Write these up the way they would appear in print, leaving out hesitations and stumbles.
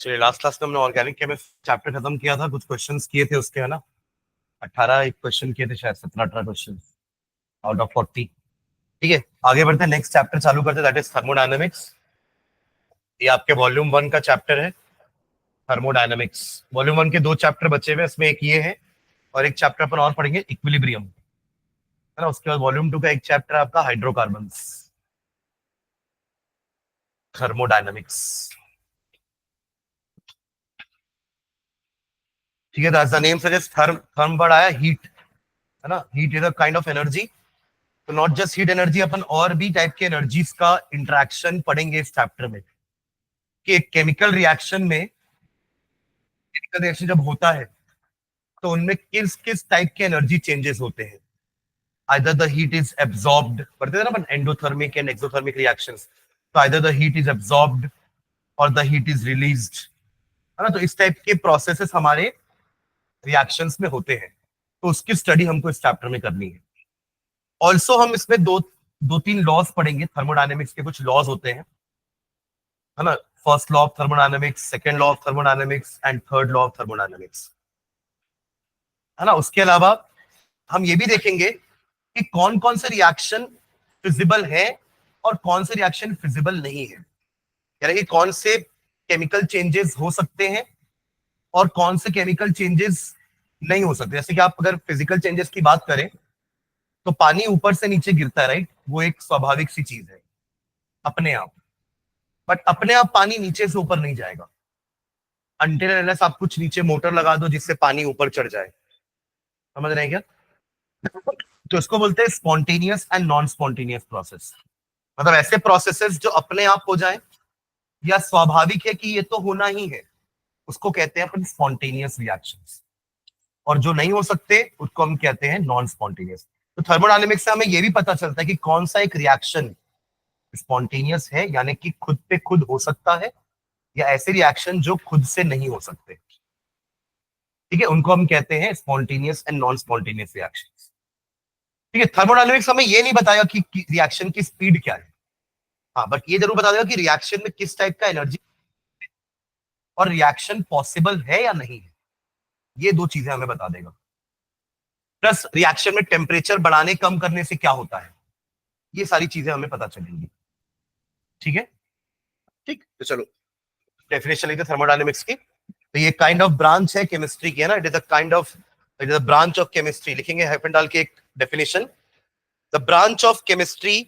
चलिए, last class में हमने ऑर्गेनिक केमिस्ट्री चैप्टर खत्म किया था, कुछ क्वेश्चंस किए थे उसके, है ना। 18 एक क्वेश्चन किए थे शायद, 17-18 क्वेश्चन आउट ऑफ 40। ठीक है, आगे बढ़ते हैं, नेक्स्ट चैप्टर चालू करते हैं, दैट इज थर्मोडायनेमिक्स। ये आपके वॉल्यूम 1 का चैप्टर है, थर्मोडायनेमिक्स। वॉल्यूम 1 के 2 चैप्टर बचे हुए, इसमें एक ये है और एक चैप्टर अपन और पढ़ेंगे, इक्विलिब्रियम, है ना। उसके बाद वॉल्यूम 2 का एक चैप्टर आपका हाइड्रोकार्बन्स, थर्मोडायनेमिक्स। ठीक है, the name suggest, therm therm word आया हीट, है ना। Heat is a kind of energy. तो नॉट जस्ट हीट एनर्जी, अपन और भी टाइप के एनर्जीज का इंटरेक्शन पढ़ेंगे इस चैप्टर में, कि एक केमिकल रिएक्शन में, केमिकल रिएक्शन जब होता है तो उनमें किस किस टाइप के एनर्जी चेंजेस होते हैं। Either the heat is absorbed, पढ़ते थे ना अपन एंडोथर्मिक एंड एक्सोथर्मिक रिएक्शंस, तो either the heat is absorbed और द हीट इज रिलीज्ड, है ना। तो इस टाइप के प्रोसेसेस हमारे रिएक्शंस में होते हैं, तो उसकी स्टडी हमको इस चैप्टर में करनी है। ऑल्सो हम इसमें दो तीन लॉज पढ़ेंगे, थर्मोडायनेमिक्स के कुछ लॉज होते हैं, है ना। First law of thermodynamics, second law of thermodynamics and third law of thermodynamics, है ना। उसके अलावा हम ये भी देखेंगे कि कौन कौन से रिएक्शन फिजिबल है और कौन से रिएक्शन फिजिबल नहीं है, यानी कि कौन से केमिकल चेंजेस हो सकते हैं और कौन से केमिकल चेंजेस नहीं हो सकते। जैसे कि आप अगर फिजिकल चेंजेस की बात करें तो पानी ऊपर से नीचे गिरता है, राइट, वो एक स्वाभाविक सी चीज है अपने आप। बट अपने आप पानी नीचे से ऊपर नहीं जाएगा, अनटिल अनलेस आप कुछ नीचे मोटर लगा दो जिससे पानी ऊपर चढ़ जाए। समझ रहे हैं क्या? तो इसको बोलते हैं spontaneous and non spontaneous process. मतलब ऐसे प्रोसेसेस जो अपने आप हो जाए या स्वाभाविक है कि ये तो होना ही है, उसको कहते हैं अपन स्पॉन्टेनियस रिएक्शंस। और जो नहीं हो सकते उसको हम कहते हैं नॉन स्पॉन्टेनियस। तो थर्मोडायनेमिक्स से हमें यह भी पता चलता है कि कौन सा एक रिएक्शन स्पॉन्टेनियस है, यानी कि खुद पे खुद हो सकता है, या ऐसे रिएक्शन जो खुद से नहीं हो सकते, ठीक है, उनको हम कहते हैं spontaneous and non spontaneous reaction. ठीक है, थर्मोडायनेमिक्स हमें ये नहीं बताया कि रिएक्शन की स्पीड क्या है, हाँ, बट ये जरूर बता देगा कि रिएक्शन में किस टाइप का एनर्जी और रिएक्शन पॉसिबल है या नहीं है, ये दो चीजें हमें बता देगा। प्लस रिएक्शन में टेम्परेचर बढ़ाने कम करने से क्या होता है, ये सारी चीजें हमें पता चलेंगी। ठीक है, ठीक, तो चलो डेफिनेशन लेते थर्मोडायनेमिक्स की। तो ये काइंड ऑफ ब्रांच है केमिस्ट्री की, है ना। It is a kind of, it is a branch of chemistry, लिखेंगे हाइफन डाल के एक definition, the branch of chemistry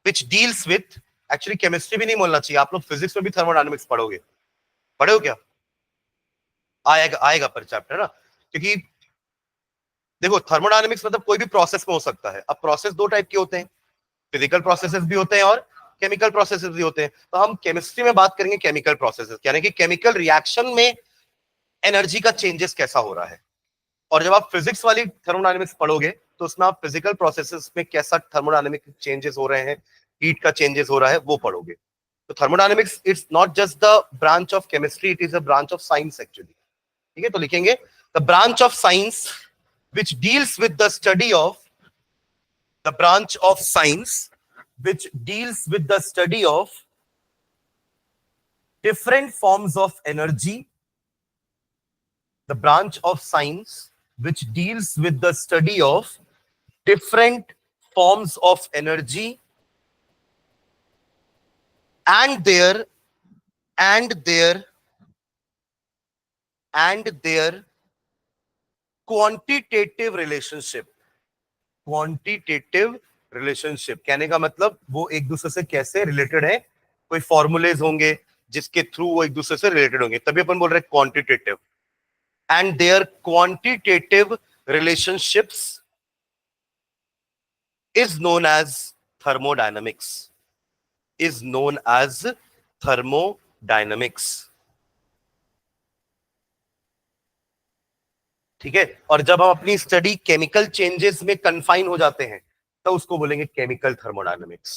which deals with, actually chemistry भी नहीं बोलना चाहिए, आप लोग फिजिक्स में भी थर्मोडायनेमिक्स पढ़ोगे, पढ़े हो क्या? आएगा आएगा पर चैप्टर ना, क्योंकि देखो थर्मोडायनेमिक्स मतलब कोई भी प्रोसेस में हो सकता है। अब प्रोसेस दो टाइप के होते हैं, फिजिकल प्रोसेसेस भी होते हैं और केमिकल प्रोसेसेस भी होते हैं। तो हम केमिस्ट्री में बात करेंगे केमिकल प्रोसेसेस, यानी कि केमिकल रिएक्शन में एनर्जी का चेंजेस कैसा हो रहा है। और जब आप फिजिक्स वाली थर्मोडायनेमिक्स पढ़ोगे तो उसमें आप फिजिकल प्रोसेसेस में कैसा थर्मोडायनेमिक चेंजेस हो रहे हैं, हीट का चेंजेस हो रहा है, वो पढ़ोगे। तो thermodynamics it's not just the branch of chemistry, it is a branch of science actually. ठीक है, तो लिखेंगे the branch of science which deals with the study of, the branch of science which deals with the study of different forms of energy, the branch of science which deals with the study of different forms of energy and their and their and their quantitative relationship, quantitative relationship कहने का मतलब वो एक दूसरे से कैसे related है, कोई फॉर्मूलेज होंगे जिसके थ्रू वो एक दूसरे से रिलेटेड होंगे, तभी अपन बोल रहे हैं quantitative. And their quantitative relationships is known as thermodynamics, is known as thermodynamics. ठीक है, और जब हम अपनी स्टडी केमिकल चेंजेस में कन्फाइन हो जाते हैं तो उसको बोलेंगे केमिकल थर्मोडायनामिक्स।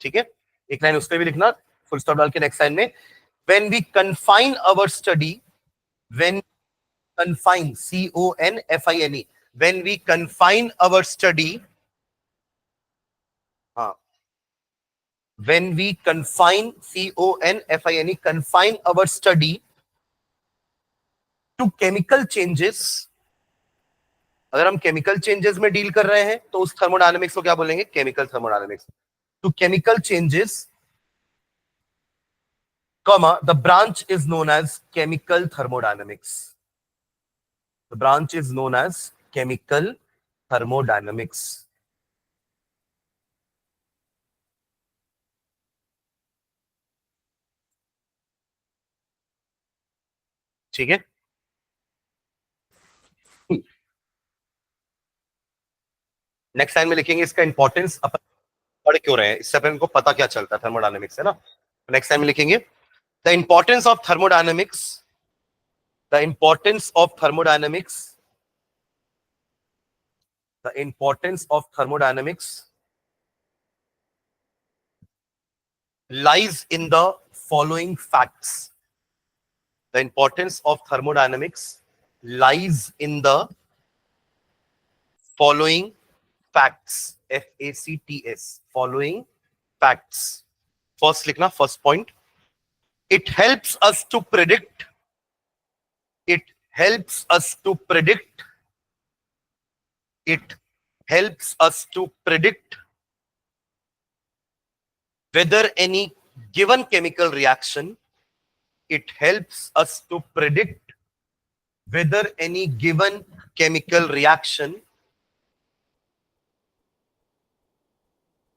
ठीक है, एक लाइन उस पर भी लिखना, फुल स्टॉप डाल के नेक्स्ट लाइन में, when we confine our study, when confine, CONFINE, when we confine our study, हाँ, when we confine, CONFINE, confine our study to chemical changes, अगर हम केमिकल चेंजेस में डील कर रहे हैं तो उस थर्मोडायनेमिक्स को क्या बोलेंगे? Chemical thermodynamics. To chemical changes, comma, the branch is known as chemical thermodynamics. The branch is known as chemical thermodynamics. ठीक है, नेक्स्ट लाइन में लिखेंगे इसका इंपॉर्टेंस अपन पढ़ क्यों रहे हैं, इससे अपन को पता क्या चलता है थर्मोडायनेमिक्स, है ना। नेक्स्ट लाइन में लिखेंगे the importance of thermodynamics, the importance of thermodynamics, the importance of thermodynamics lies in the following facts. The importance of thermodynamics lies in the following facts. FACTS. Following facts. First लिखना, first point. It helps us to predict. It helps us to predict. It helps us to predict whether any given chemical reaction, it helps us to predict whether any given chemical reaction,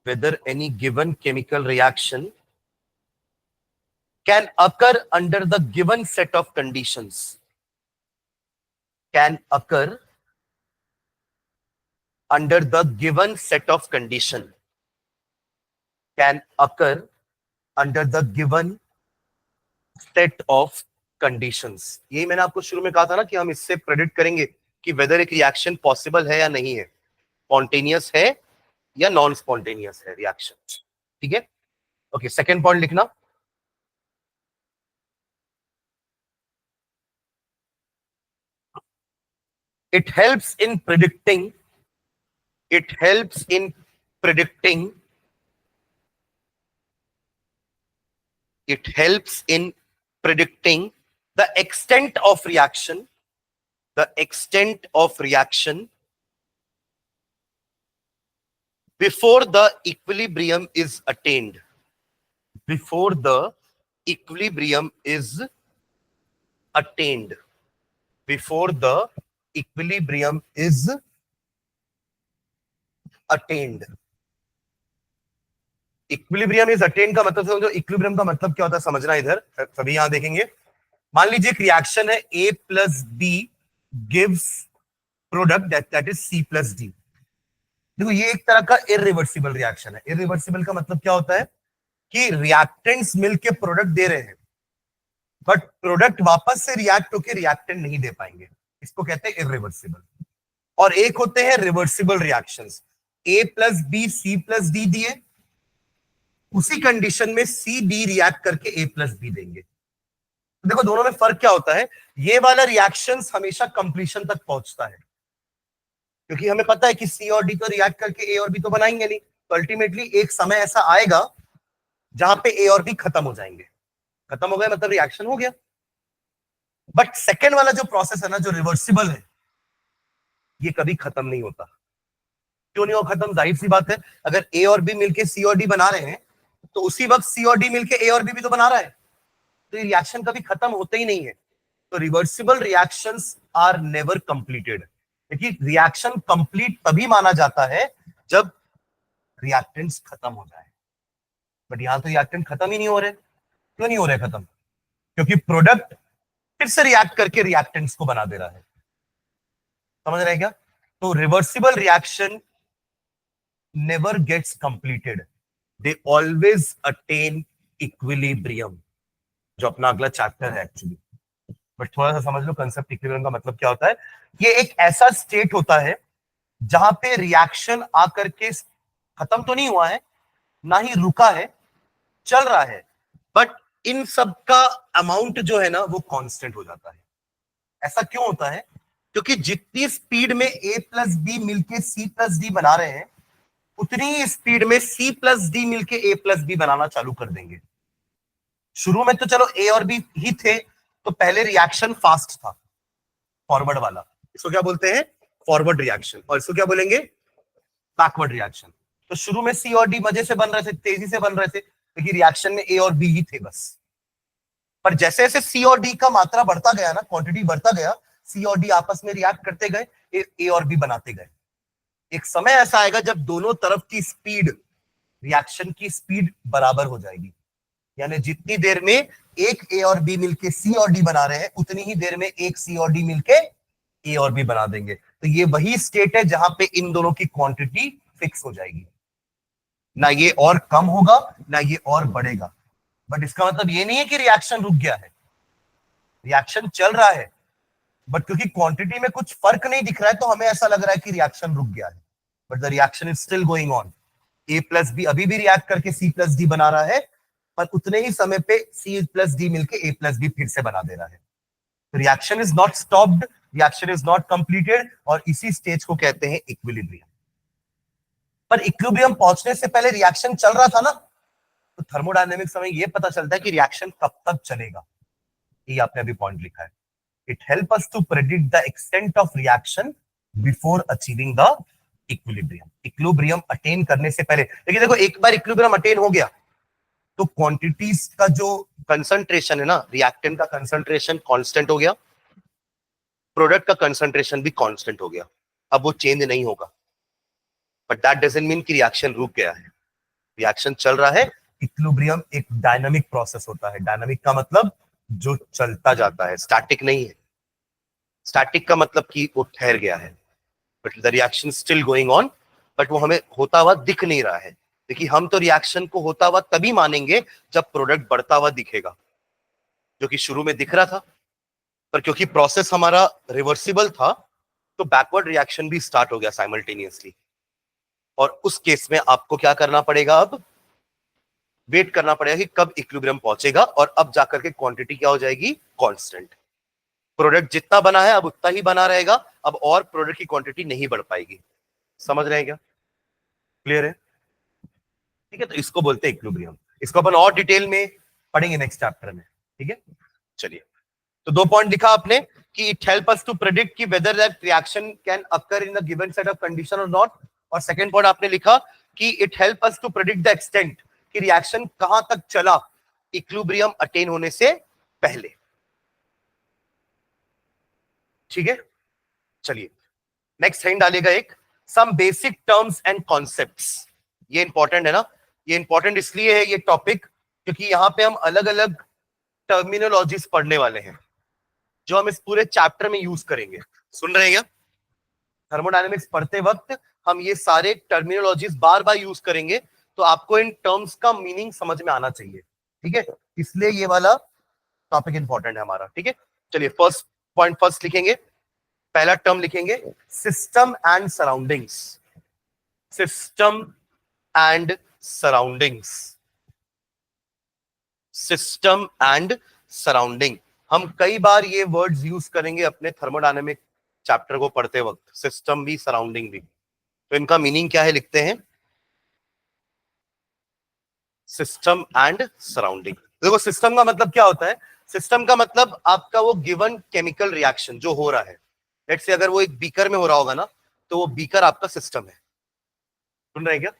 whether any given chemical reaction can occur under the given set of conditions, can occur under the given set of condition, can occur under the given set of conditions. यही मैंने आपको शुरू में कहा था ना कि हम इससे प्रेडिक्ट करेंगे कि वेदर एक रिएक्शन पॉसिबल है या नहीं है, स्पॉन्टेनियस है या नॉन स्पॉन्टेनियस है रिएक्शन। ठीक है, ओके, सेकंड पॉइंट लिखना, it helps in predicting, it helps in predicting, it helps in predicting the extent of reaction, the extent of reaction before the equilibrium is attained, before the equilibrium is attained, before the equilibrium is attained. Equilibrium is attain का मतलब समझो, equilibrium का मतलब क्या होता है समझना, इधर सभी यहां देखेंगे। मान लीजिए एक रिएक्शन है A plus B gives product that is C plus D. देखो ये एक तरह का इरिवर्सिबल रिएक्शन है। इरिवर्सिबल का मतलब क्या होता है कि रिएक्टेंट्स मिलके प्रोडक्ट दे रहे हैं बट प्रोडक्ट वापस से रिएक्ट होकर रिएक्टेंट नहीं दे पाएंगे, इसको कहते हैं इरिवर्सिबल। और एक होते हैं reversible reactions, A plus B C plus D दिए, उसी कंडीशन में सी डी रिएक्ट करके ए प्लस बी देंगे। तो देखो दोनों में फर्क क्या होता है, ये वाला रिएक्शंस हमेशा कंप्लीशन तक पहुंचता है क्योंकि हमें पता है कि सी और डी तो रिएक्ट करके ए और बी तो बनाएंगे नहीं, तो अल्टीमेटली एक समय ऐसा आएगा जहां पे ए और बी खत्म हो जाएंगे। खत्म हो गए मतलब रिएक्शन हो गया। बट सेकेंड वाला जो प्रोसेस है ना, जो रिवर्सिबल है, ये कभी खत्म नहीं होता। क्यों नहीं हो खत्म? जाहिर सी बात है, अगर ए और बी मिलके सी और डी बना रहे हैं तो उसी वक्त सी और डी मिलके ए और बी भी तो बना रहा है, तो ये रिएक्शन कभी खत्म होते ही नहीं है। तो reversible reactions are never completed, क्योंकि रिएक्शन कंप्लीट तभी माना जाता है जब रिएक्टेंट्स खत्म हो जाए। बट यहां तो रिएक्टेंट खत्म ही नहीं हो रहे। क्यों नहीं हो रहे खत्म? क्योंकि प्रोडक्ट फिर से रिएक्ट करके रिएक्टेंट्स को बना दे रहा है। समझ रहे हैं क्या? तो reversible reaction never gets completed, they always attain equilibrium, जो अपना अगला चैप्टर है एक्चुअली। बट थोड़ा सा समझ लो कंसेप्ट इक्विलिब्रियम का मतलब क्या होता है। ये एक ऐसा स्टेट होता है जहां पे रिएक्शन आकर के खत्म तो नहीं हुआ है, ना ही रुका है, चल रहा है, बट इन सब का अमाउंट जो है ना वो कांस्टेंट हो जाता है। ऐसा क्यों होता है? क्योंकि जितनी स्पीड में ए प्लस बी मिलके सी प्लस डी बना रहे हैं, उतनी ही स्पीड में सी प्लस डी मिलके ए प्लस बी बनाना चालू कर देंगे। शुरू में तो चलो ए और बी ही थे, तो पहले रिएक्शन फास्ट था, फॉरवर्ड वाला, इसको क्या बोलते हैं, फॉरवर्ड रिएक्शन, और इसको क्या बोलेंगे, बैकवर्ड रिएक्शन। तो शुरू में सी और डी मजे से बन रहे थे, तेजी से बन रहे थे, क्योंकि रिएक्शन में ए और बी ही थे बस। पर जैसे जैसे सी और डी का मात्रा बढ़ता गया ना, क्वांटिटी बढ़ता गया, सी और डी आपस में रिएक्ट करते गए, ए और बी बनाते गए। एक समय ऐसा आएगा जब दोनों तरफ की स्पीड, रिएक्शन की स्पीड बराबर हो जाएगी, यानी जितनी देर में एक ए और बी मिलके सी और डी बना रहे हैं, उतनी ही देर में एक सी और डी मिलके ए और बी बना देंगे। तो ये वही स्टेट है जहां पे इन दोनों की क्वांटिटी फिक्स हो जाएगी, ना ये और कम होगा ना ये और बढ़ेगा। बट इसका मतलब ये नहीं है कि रिएक्शन रुक गया है, रिएक्शन चल रहा है, बट क्योंकि क्वांटिटी में कुछ फर्क नहीं दिख रहा है तो हमें ऐसा लग रहा है कि रिएक्शन रुक गया है, but the reaction is still going on. A plus B अभी भी रिएक्ट करके सी प्लस डी बना रहा है, पर उतने ही समय पे सी प्लस डी मिलके ए प्लस बी फिर से बना दे रहा है। Reaction is not stopped, reaction is not completed, और इसी स्टेज को कहते हैं इक्विलिब्रियम। पर इक्विलिब्रियम पहुंचने से पहले रिएक्शन चल रहा था ना, तो थर्मोडायनेमिक्स हमें यह पता चलता है कि रिएक्शन कब तक चलेगा। ये आपने अभी पॉइंट लिखा है, it help us to predict the extent of reaction before achieving the equilibrium. Equilibrium attain करने से पहले, लेकिन देखो एक बार इक्विलिब्रियम अटेन हो गया तो क्वांटिटीज का जो कंसंट्रेशन है ना, रिएक्टेंट का कंसंट्रेशन कांस्टेंट हो गया, प्रोडक्ट का कंसंट्रेशन भी कांस्टेंट हो गया, अब वो चेंज नहीं होगा। बट दैट डजंट मीन कि रिएक्शन रुक गया है, रिएक्शन चल रहा है। इक्विलिब्रियम एक डायनामिक प्रोसेस होता है, डायनामिक का मतलब जो चलता जाता है, स्टैटिक नहीं है। स्टैटिक का मतलब कि वो ठहर गया है, but the reaction still going on, but वो हमें होता हुआ दिख नहीं रहा है। देखिए हम तो रिएक्शन को होता हुआ तभी मानेंगे जब प्रोडक्ट बढ़ता हुआ दिखेगा, जो कि शुरू में दिख रहा था, पर क्योंकि प्रोसेस हमारा रिवर्सिबल था तो बैकवर्ड रिएक्शन भी स्टार्ट हो गया साइमल्टेनियसली। और उस केस में आपको क्या करना पड़ेगा, अब वेट करना पड़ेगा कि कब इक्विलिब्रियम पहुंचेगा, और अब जाकर के क्वांटिटी क्या हो जाएगी, कांस्टेंट। प्रोडक्ट जितना बना है अब उतना ही बना रहेगा, अब और प्रोडक्ट की क्वांटिटी नहीं बढ़ पाएगी। समझ रहे हैं क्या, क्लियर है, ठीक है। तो इसको बोलते हैं इक्विलिब्रियम, इसको अपन और डिटेल में पढ़ेंगे नेक्स्ट चैप्टर में, ठीक है। चलिए, तो 2 पॉइंट लिखा आपने कि it help us to predict कि whether that reaction can occur in a given set of condition और नॉट, और सेकंड पॉइंट आपने लिखा कि it help us to predict the extent कि रिएक्शन कहां तक चला इक्विलिब्रियम अटेन होने से पहले, ठीक है। चलिए नेक्स्ट हेडिंग डालेगा एक, some basic terms and concepts. ये इंपॉर्टेंट है ना, ये इंपॉर्टेंट इसलिए है ये टॉपिक क्योंकि यहां पे हम अलग अलग टर्मिनोलॉजीज पढ़ने वाले हैं जो हम इस पूरे चैप्टर में यूज करेंगे। सुन रहे हैं क्या, थर्मोडायनेमिक्स पढ़ते वक्त हम ये सारे टर्मिनोलॉजीज बार बार यूज करेंगे, तो आपको इन टर्म्स का मीनिंग समझ में आना चाहिए, ठीक है। इसलिए ये वाला टॉपिक इंपॉर्टेंट है हमारा, ठीक है। चलिए फर्स्ट पॉइंट फर्स्ट लिखेंगे, पहला टर्म लिखेंगे system and surroundings. System and surroundings, system and surrounding. हम कई बार ये वर्ड्स यूज करेंगे अपने थर्मोडायनेमिक चैप्टर को पढ़ते वक्त, सिस्टम भी सराउंडिंग भी। तो इनका मीनिंग क्या है, लिखते हैं सिस्टम एंड सराउंडिंग। देखो सिस्टम का मतलब क्या होता है, सिस्टम का मतलब आपका वो गिवन केमिकल रिएक्शन जो हो रहा है, लेट्स से अगर वो एक बीकर में हो रहा होगा ना, तो वो बीकर आपका सिस्टम है। सुन रहे हैं क्या,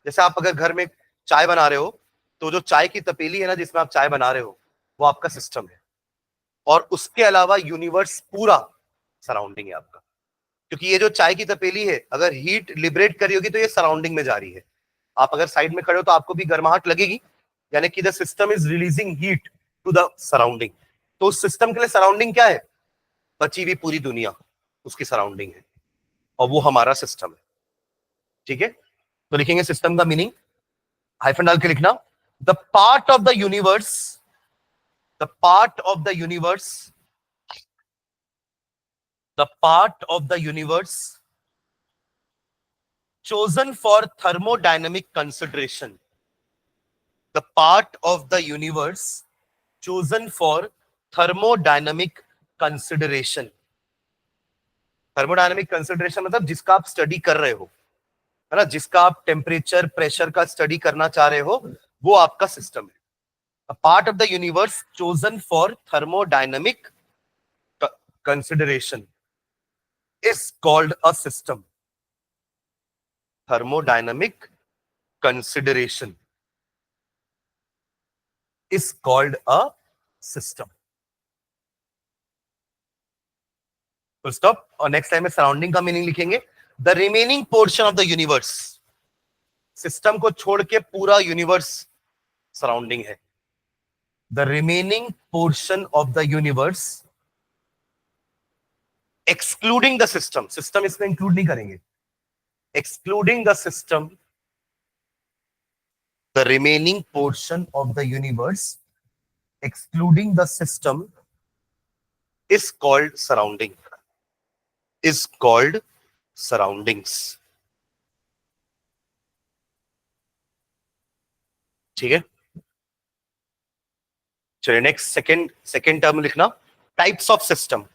जैसे आप अगर घर में चाय बना रहे हो तो जो चाय की तपेली है ना जिसमें आप चाय बना रहे हो वो आपका सिस्टम है, और उसके अलावा यूनिवर्स पूरा सराउंडिंग है आपका। क्योंकि ये जो चाय की तपेली है अगर हीट लिबरेट करी होगी तो ये सराउंडिंग में जा रही है, आप अगर साइड में खड़े हो तो आपको भी गर्माहट लगेगी, यानी कि the system is releasing heat to the surrounding. तो उस सिस्टम के लिए सराउंडिंग क्या है, बची हुई पूरी दुनिया उसकी सराउंडिंग है, और वो हमारा सिस्टम है, ठीक है। तो लिखेंगे सिस्टम का मीनिंग, हाइफन डाल के लिखना, the part of the universe, the part of the universe, the part of the universe chosen for thermodynamic consideration, the part of the universe chosen for thermodynamic consideration। Thermodynamic consideration मतलब जिसका आप study कर रहे हो, है ना, जिसका आप टेम्परेचर प्रेशर का स्टडी करना चाह रहे हो, वो आपका सिस्टम है। A part of the universe chosen for thermodynamic consideration is called a system. Thermodynamic consideration is called a system. Full stop. और नेक्स्ट टाइम में सराउंडिंग का मीनिंग लिखेंगे. The remaining portion of the universe. System को छोड़ के पूरा universe surrounding है. The remaining portion of the universe excluding the system. System इसमें इंक्लूड नहीं करेंगे. Excluding the system, the remaining portion of the universe excluding the system is called surrounding, is called surroundings. ठीक है. चलिए next second term लिखना. Types of system.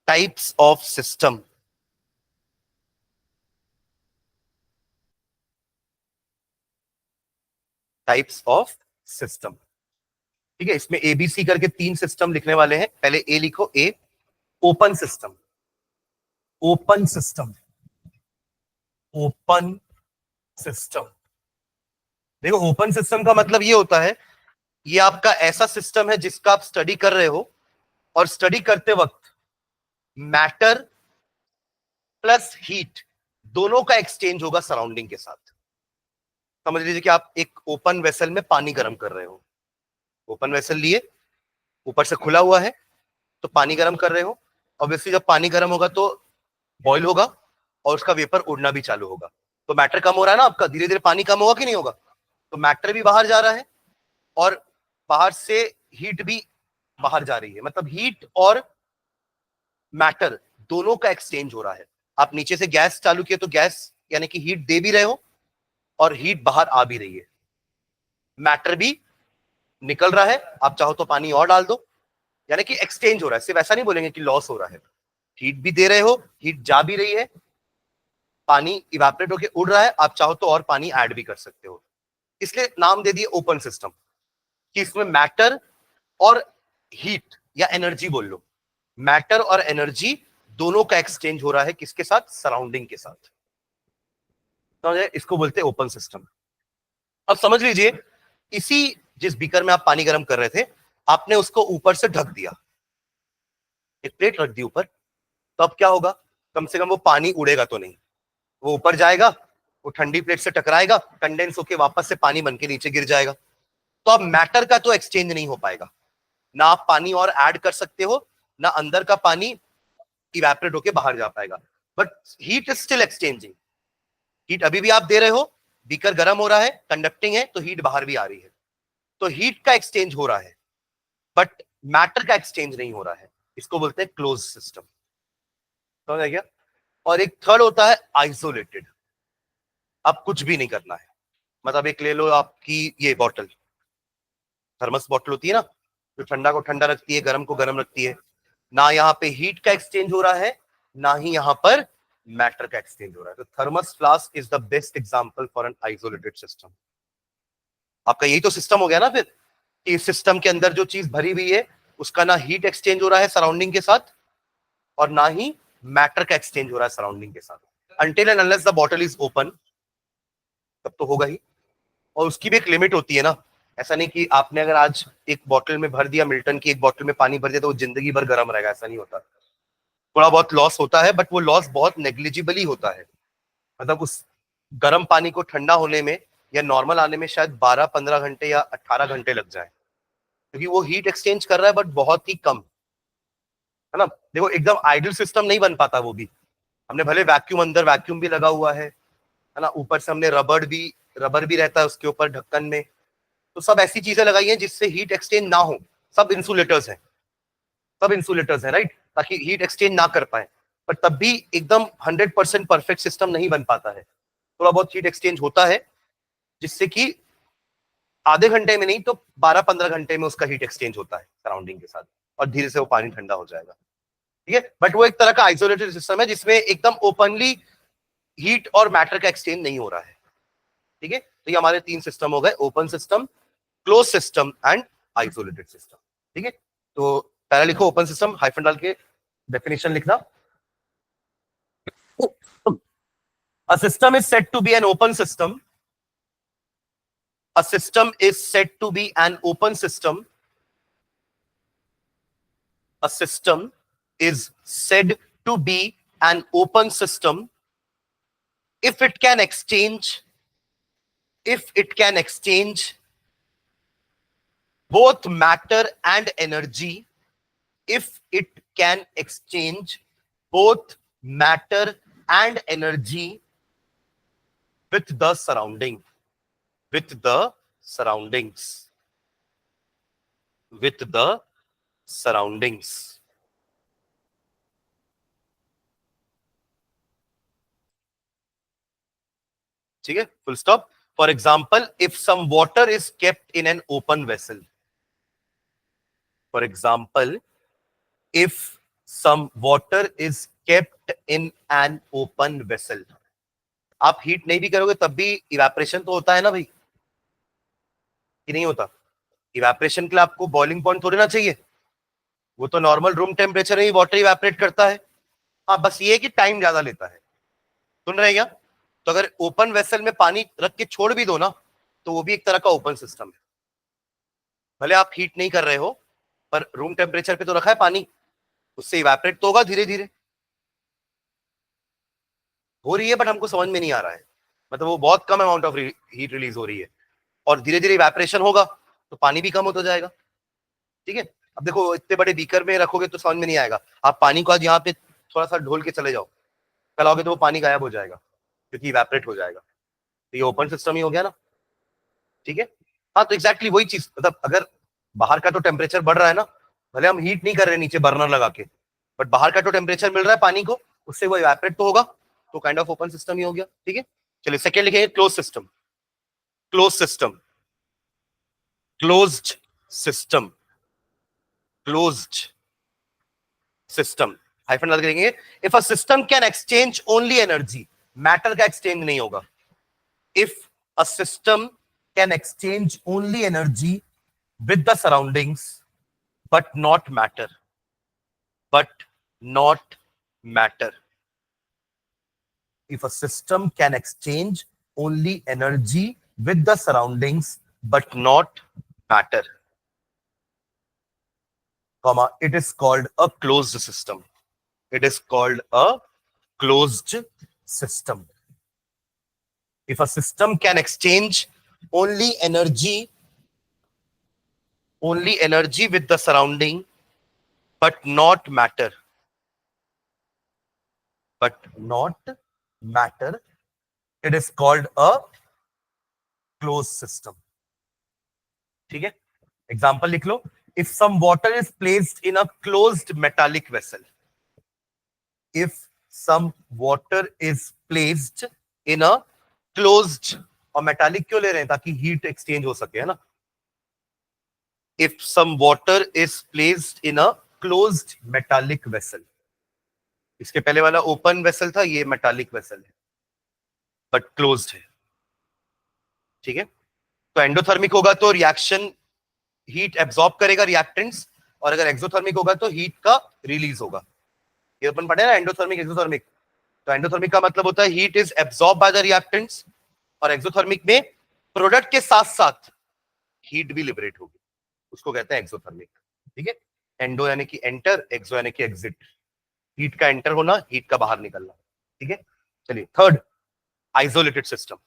Types of system. Types of system. ठीक है. इसमें ABC करके 3 system लिखने वाले हैं. पहले ए लिखो. A open system. Open system. Open system. देखो ओपन सिस्टम का मतलब ये होता है, ये आपका ऐसा सिस्टम है जिसका आप स्टडी कर रहे हो और स्टडी करते वक्त मैटर प्लस हीट दोनों का एक्सचेंज होगा सराउंडिंग के साथ. समझ लीजिए कि आप एक ओपन वेसल में पानी गर्म कर रहे हो. ओपन वेसल लिए, ऊपर से खुला हुआ है तो पानी गर्म कर रहे हो. ऑब्वियसली जब पानी गर्म होगा तो बॉईल होगा और उसका वेपर उड़ना भी चालू होगा. तो मैटर कम हो रहा है ना आपका. धीरे धीरे पानी कम होगा कि नहीं होगा. तो मैटर भी बाहर जा रहा है और बाहर से हीट भी बाहर जा रही है. मतलब हीट और मैटर दोनों का एक्सचेंज हो रहा है. आप नीचे से गैस चालू किए तो गैस यानी कि हीट दे भी रहे हो और हीट बाहर आ भी रही है. मैटर भी निकल रहा है, आप चाहो तो पानी और डाल दो. यानी कि एक्सचेंज हो रहा है. सिर्फ ऐसा नहीं बोलेंगे कि लॉस हो रहा है. हीट भी दे रहे हो, हीट जा भी रही है, पानी इवेपोरेट होकर उड़ रहा है. आप चाहो तो और पानी ऐड भी कर सकते हो. इसलिए नाम दे दिए ओपन सिस्टम कि इसमें मैटर और हीट या एनर्जी बोल लो, मैटर और एनर्जी दोनों का एक्सचेंज हो रहा है. किसके साथ? सराउंडिंग के साथ. तो इसको बोलते हैं ओपन सिस्टम. अब समझ लीजिए इसी जिस बीकर में आप पानी गर्म कर रहे थे, आपने उसको ऊपर से ढक दिया, एक प्लेट रख दी ऊपर. तो अब क्या होगा? कम से कम वो पानी उड़ेगा तो नहीं. वो ऊपर जाएगा, वो ठंडी प्लेट से टकराएगा, कंडेंस होके वापस से पानी बन के नीचे गिर जाएगा. तो अब मैटर का तो एक्सचेंज नहीं हो पाएगा. ना आप पानी और ऐड कर सकते हो, ना अंदर का पानी इवेपोरेट होके बाहर जा पाएगा. But heat is still exchanging. Heat अभी भी आप दे रहे हो, बीकर गर्म हो रहा है, कंडक्टिंग है, तो हीट बाहर भी आ रही है. तो हीट का एक्सचेंज हो रहा है बट मैटर का एक्सचेंज नहीं हो रहा है. इसको बोलते हैं क्लोज सिस्टम. समझ आ गया? और एक थर्ड होता है आइसोलेटेड. अब कुछ भी नहीं करना है. मतलब एक ले लो आपकी ये बॉटल, थर्मस बॉटल होती है ना, जो ठंडा को ठंडा रखती है, गर्म को गर्म रखती है. ना यहाँ पे हीट का एक्सचेंज हो रहा है, ना ही यहाँ पर मैटर का एक्सचेंज हो रहा है. तो thermos flask is the best example for an isolated system. आपका यही तो सिस्टम हो गया ना फिर. इस सिस्टम के अंदर जो चीज भरी हुई है उसका ना हीट एक्सचेंज हो रहा है सराउंडिंग के साथ और ना ही मैटर का एक्सचेंज हो रहा है सराउंडिंग के साथ. Until and unless the bottle is open, तब तो होगा ही. और उसकी भी एक लिमिट होती है ना. ऐसा नहीं कि आपने अगर आज एक बोतल में भर दिया, मिल्टन की एक बोतल में पानी भर दिया तो वो जिंदगी भर गर्म रहेगा. ऐसा नहीं होता. थोड़ा बहुत लॉस होता है बट वो लॉस बहुत नेग्लिजिबली होता है. मतलब उस गर्म पानी को ठंडा होने में या नॉर्मल आने में शायद 12-15 घंटे या 18 घंटे लग जाए, क्योंकि वो हीट एक्सचेंज कर रहा है बट बहुत ही कम, है ना. देखो एकदम आइडल सिस्टम नहीं बन पाता वो भी. हमने भले वैक्यूम, अंदर वैक्यूम भी लगा हुआ है ना, ऊपर से हमने रबर भी रहता है उसके ऊपर ढक्कन में. तो सब ऐसी चीजें लगाई हैं जिससे हीट एक्सचेंज ना हो. सब इंसुलेटर्स हैं, राइट, ताकि हीट एक्सचेंज ना कर पाए. पर तब भी एकदम 100% परफेक्ट सिस्टम नहीं बन पाता है. थोड़ा बहुत हीट एक्सचेंज होता है जिससे कि आधे घंटे में नहीं तो 12-15 घंटे में उसका हीट एक्सचेंज होता है सराउंडिंग के साथ और धीरे से वो पानी ठंडा हो जाएगा. ठीक है. बट वो एक तरह का आइसोलेटेड सिस्टम है जिसमें एकदम ओपनली हीट और मैटर का एक्सचेंज नहीं हो रहा है. ठीक है. तो ये हमारे 3 सिस्टम हो गए: open system, close system and isolated system. ठीक है. तो पहला लिखो ओपन सिस्टम, हाइफन डाल के डेफिनेशन लिखना. A system is said to be an open system. A system is said to be an open system. A system is said to be an open system if it can exchange both matter and energy, if it can exchange both matter and energy with the surroundings. ठीक है, full stop. For example, if some water is kept in an open vessel. For example, if some water is kept in an open vessel. आप heat नहीं भी करोगे तब भी evaporation तो होता है ना भाई, कि नहीं होता? इवेपोरेशन के लिए आपको बॉइलिंग पॉइंट थोड़ी ना चाहिए, वो तो नॉर्मल रूम टेम्परेचर में ही वाटर इवेपोरेट करता है. हाँ, बस ये कि टाइम ज्यादा लेता है. सुन रहे हैं क्या? तो अगर ओपन वेसल में पानी रख के छोड़ भी दो ना, तो वो भी एक तरह का ओपन सिस्टम है. भले आप हीट नहीं कर रहे हो, पर रूम टेम्परेचर पे तो रखा है पानी, उससे इवेपोरेट तो होगा धीरे धीरे. हो रही है, बट हमको समझ में नहीं आ रहा है. मतलब वो बहुत कम अमाउंट ऑफ हीट रिलीज हो रही है, और धीरे धीरे इवेपोरेशन होगा तो पानी भी कम होता जाएगा. ठीक है, अब देखो इतने बड़े बीकर में रखोगे तो समझ में नहीं आएगा. आप पानी को आज यहाँ पे थोड़ा सा ढोल के चले जाओ, कल आओगे तो वो पानी गायब हो जाएगा, क्योंकि इवेपोरेट हो जाएगा. तो ये ओपन सिस्टम ही हो गया ना. ठीक है, हाँ, तो एग्जैक्टली वही चीज. मतलब अगर बाहर का तो टेम्परेचर बढ़ रहा है ना, भले हम हीट नहीं कर रहे नीचे बर्नर लगा के, बट बाहर का तो टेम्परेचर मिल रहा है पानी को, उससे वो इवेपोरेट तो होगा, तो काइंड ऑफ ओपन सिस्टम ही हो गया. ठीक है, चलिए सेकेंड लिखेंगे close system. Close system, closed system, closed system. Hyphen लगा देंगे. If a system can exchange only energy, matter का एक्सचेंज नहीं होगा. If a system can exchange only energy with the surroundings but not matter. If a system can exchange only energy with the surroundings but not matter, comma, it is called a closed system. It is called a closed system. If a system can exchange only energy with the surrounding but not matter, it is called a closed system. ठीक है, example लिख लो. if some water is placed in a closed metallic vessel, if some water is placed in a closed, और metallic क्यों ले रहे हैं? ताकि heat exchange हो सके, है ना. if some water is placed in a closed metallic vessel, इसके पहले वाला ओपन वेसल था, ये मेटालिक वेसल है बट क्लोज्ड है. ठीक है, तो एंडोथर्मिक होगा तो रिएक्शन हीट एब्सॉर्ब करेगा रिएक्टेंट्स, और अगर एक्सोथर्मिक होगा तो हीट का रिलीज होगा. ये अपन पढ़े ना, एंडोथर्मिक एक्सोथर्मिक. तो एंडोथर्मिक का मतलब होता है heat is absorb by the reactants, और एक्सोथर्मिक में प्रोडक्ट के साथ साथ हीट भी लिबरेट होगी, उसको कहते हैं एक्सोथर्मिक. ठीक है, एंडो यानी कि एंटर, एक्सो यानी कि एग्जिट. हीट का एंटर होना, हीट का बाहर निकलना. ठीक है, चलिए third, isolated system.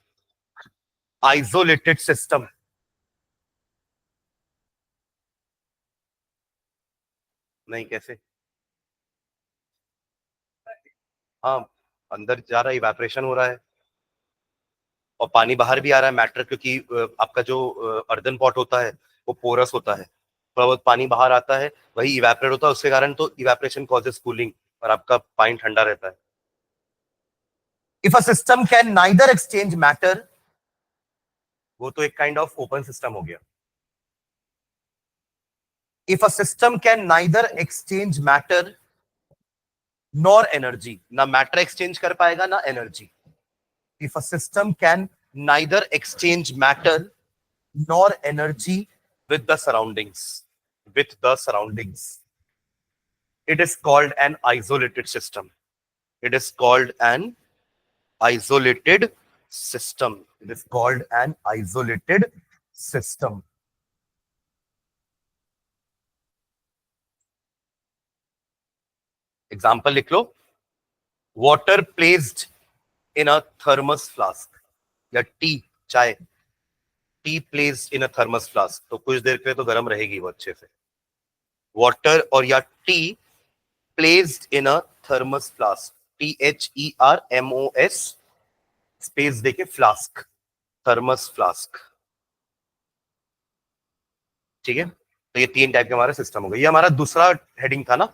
Isolated system, नहीं कैसे? हाँ, अंदर जा रहा है, इवेपोरेशन हो रहा है, और पानी बाहर भी आ रहा है, मैटर, क्योंकि आपका जो अर्दन पॉट होता है वो पोरस होता है, थोड़ा बहुत पानी बाहर आता है, वही इवेपोरेट होता है, उसके कारण तो इवेपोरेशन कॉजेस कूलिंग, और आपका पानी ठंडा रहता है. If a system can neither exchange matter, वो तो एक काइंड ऑफ ओपन सिस्टम हो गया. If a system can neither exchange matter nor energy, ना मैटर एक्सचेंज कर पाएगा ना energy. if a system can neither exchange matter nor energy with the surroundings, it is called an isolated system. It is called an isolated system. It is called an isolated system. Example लिख लो. Water placed in a thermos flask. या T, चाय, T placed in a thermos flask. तो कुछ देर के लिए तो गर्म रहेगी वो अच्छे से. Water और या T placed in a thermos flask. THERMOS space देके फ्लास्क, थर्मस फ्लास्क. ठीक है. तो ये तीन टाइप के हमारे सिस्टम हो गए. ये हमारा दूसरा हेडिंग था ना.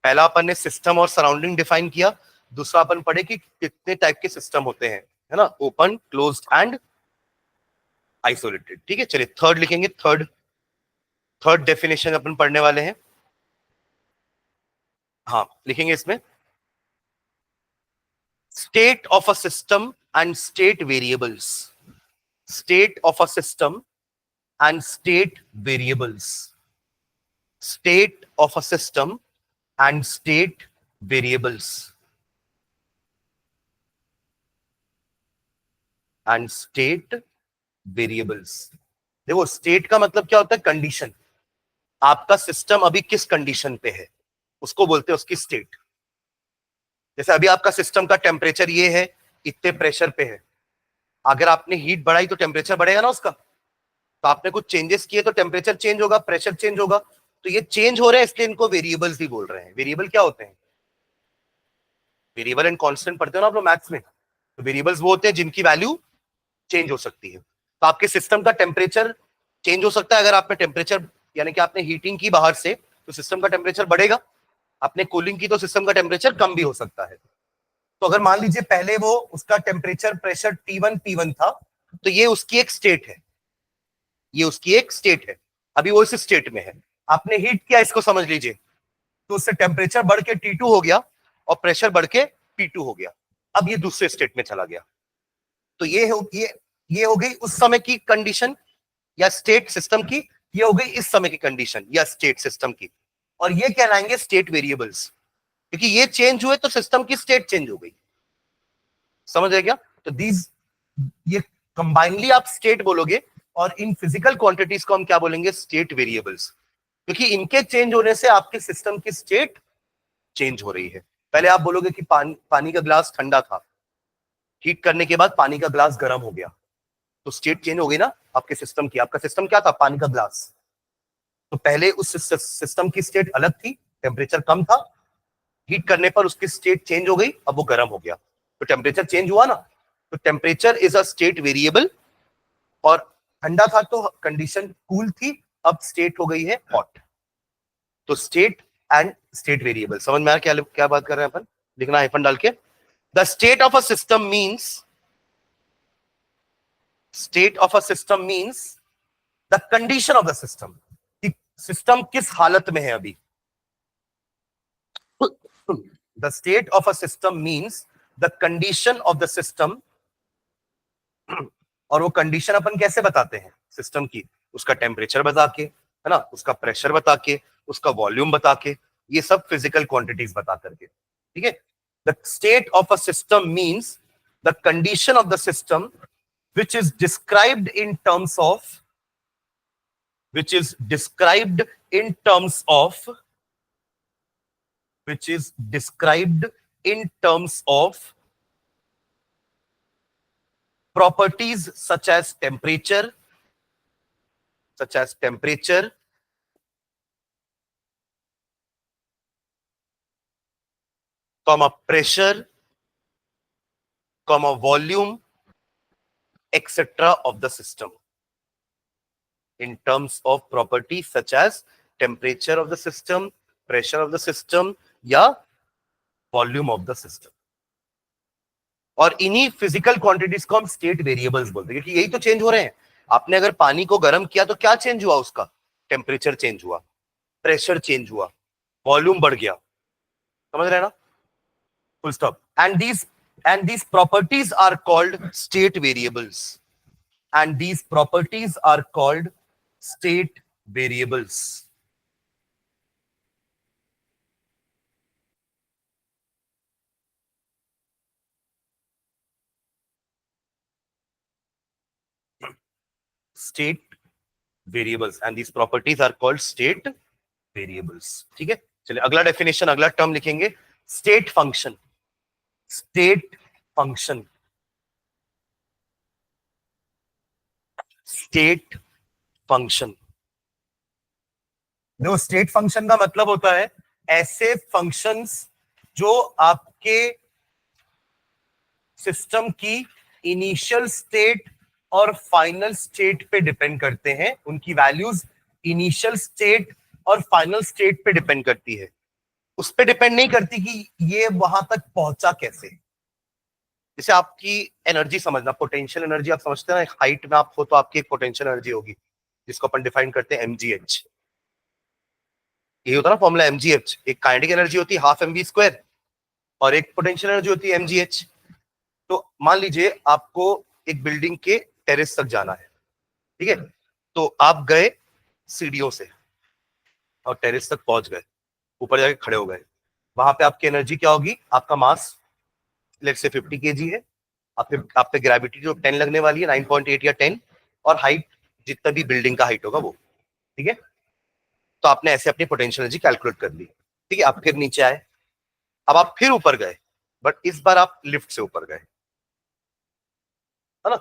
पहला अपन ने सिस्टम और सराउंडिंग डिफाइन किया. दूसरा अपन पढ़े कि कितने टाइप के सिस्टम होते हैं, है ना. Open, closed end isolated. ठीक है. चलिए थर्ड लिखेंगे. थर्ड डेफिनेशन अपन पढ़ने वाले हैं. हाँ लिखेंगे इसमें. State of a system and state variables. State of a system and state variables. State of a system and state variables. And state variables. देखो स्टेट का मतलब क्या होता है? कंडीशन. आपका सिस्टम अभी किस कंडीशन पे है उसको बोलते हैं उसकी स्टेट. जैसे अभी आपका सिस्टम का टेम्परेचर ये है, इतने प्रेशर पे है. अगर आपने हीट बढ़ाई तो टेम्परेचर बढ़ेगा ना उसका. तो आपने कुछ चेंजेस किए तो टेम्परेचर चेंज होगा, प्रेशर चेंज होगा. तो ये चेंज हो रहे हैं इसलिए इनको वेरिएबल्स भी बोल रहे हैं. वेरिएबल क्या होते हैं? वेरिएबल एंड कांस्टेंट पढ़ते हो ना आप लोग मैथ्स में. तो वेरिएबल्स वो होते हैं जिनकी वैल्यू चेंज हो सकती है. तो आपके सिस्टम का टेम्परेचर चेंज हो सकता है. अगर आपने टेम्परेचर यानी कि आपने हीटिंग की बाहर से तो सिस्टम का टेम्परेचर बढ़ेगा. आपने कूलिंग की तो सिस्टम का टेम्परेचर कम भी हो सकता है. तो अगर मान लीजिए पहले वो उसका टेम्परेचर प्रेशर T1 P1 था तो ये उसकी एक स्टेट है. ये उसकी एक स्टेट है. अभी वो इस स्टेट में है. आपने हीट किया, इसको समझ लीजिए. तो उससे टेम्परेचर बढ़ के T2 हो गया और प्रेशर बढ़ के P2 हो गया. अब ये दूसरे स्टेट में चला गया. तो ये हो गई उस समय की कंडीशन या स्टेट सिस्टम की. ये हो गई इस समय की कंडीशन या स्टेट सिस्टम की. और ये कहलाएंगे स्टेट वेरिएबल्स. क्योंकि ये चेंज हुए तो सिस्टम की स्टेट चेंज हो गई. समझ रहे क्या? तो ये कंबाइनली आप स्टेट बोलोगे और इन फिजिकल क्वांटिटीज को हम क्या बोलेंगे? State variables. क्योंकि इनके चेंज होने से आपके सिस्टम की स्टेट चेंज हो रही है. पहले आप बोलोगे कि पानी का ग्लास ठंडा था, हीट करने के बाद पानी का ग्लास गर्म हो गया, तो स्टेट चेंज हो गई ना आपके सिस्टम की. आपका सिस्टम क्या था? पानी का ग्लास. तो पहले उस सिस्टम की स्टेट अलग थी, टेम्परेचर कम था, हीट करने पर उसकी स्टेट चेंज हो गई, अब वो गर्म हो गया. तो टेम्परेचर चेंज हुआ ना. तो temperature is a state variable. और ठंडा था तो कंडीशन कूल थी, अब स्टेट हो गई है हॉट. तो स्टेट एंड स्टेट वेरिएबल. समझ में आया क्या क्या बात कर रहे हैं अपन? लिखना हाइफन डाल के. The state of a system means, state of a system means the condition of the system. System किस हालत में है अभी. The state of a system means the condition of the system. और वो कंडीशन अपन कैसे बताते हैं सिस्टम की? उसका टेम्परेचर बता के, है ना, उसका प्रेशर बता के, उसका वॉल्यूम बता के, ये सब फिजिकल क्वांटिटीज बता करके. ठीक है. The state of a system means the condition of the system which is described in terms of, which is described in terms of, which is described in terms of properties such as temperature, comma pressure, comma volume, etc. of the system. In terms of properties such as temperature of the system, pressure of the system, या volume of the system. और इन्हीं physical quantities को हम state variables बोलते हैं, क्योंकि यही तो चेंज हो रहे हैं. आपने अगर पानी को गर्म किया तो क्या चेंज हुआ? उसका टेम्परेचर चेंज हुआ, प्रेशर चेंज हुआ, वॉल्यूम बढ़ गया. समझ रहे हैं ना? Full stop. And these properties are called state variables. And these properties are called state variables. state variables and these properties are called state variables. ठीक है, चलिए अगला डेफिनेशन, अगला टर्म लिखेंगे, state function. State function, state function. जो state function का मतलब होता है ऐसे फंक्शंस जो आपके सिस्टम की इनिशियल स्टेट और फाइनल स्टेट पे डिपेंड करते हैं. उनकी वैल्यूज इनिशियल स्टेट और फाइनल स्टेट पे डिपेंड करती है, उस पे डिपेंड नहीं करती कि ये वहां तक पहुंचा कैसे. जैसे आपकी एनर्जी समझना, पोटेंशियल एनर्जी आप समझते हैं ना, हाइट में आप हो तो आपकी एक पोटेंशियल एनर्जी होगी जिसको अपन डिफाइन करते हैं mgh. ये होता है ना फॉर्मूला mgh. एक काइनेटिक एनर्जी होती है हाफ mv स्क्वायर और एक पोटेंशियल एनर्जी होती है mgh. तो मान लीजिए आपको एक बिल्डिंग के टेरेस तक जाना है, ठीक है, तो आप गए सीढ़ियों से और टेरेस तक पहुंच गए, ऊपर जाके खड़े हो गए. वहां पे आपकी एनर्जी क्या होगी, आपका मास लेट्स से 50 kg है, आप पे ग्रेविटी जो 10 लगने वाली है, 9.8 या 10, और हाइट जितना भी बिल्डिंग का हाइट होगा वो, ठीक है. तो आपने ऐसे अपनी पोटेंशियल एनर्जी कैलकुलेट कर ली, ठीक है. आप फिर नीचे आए, अब आप फिर ऊपर गए, बट इस बार आप लिफ्ट से ऊपर गए, है ना.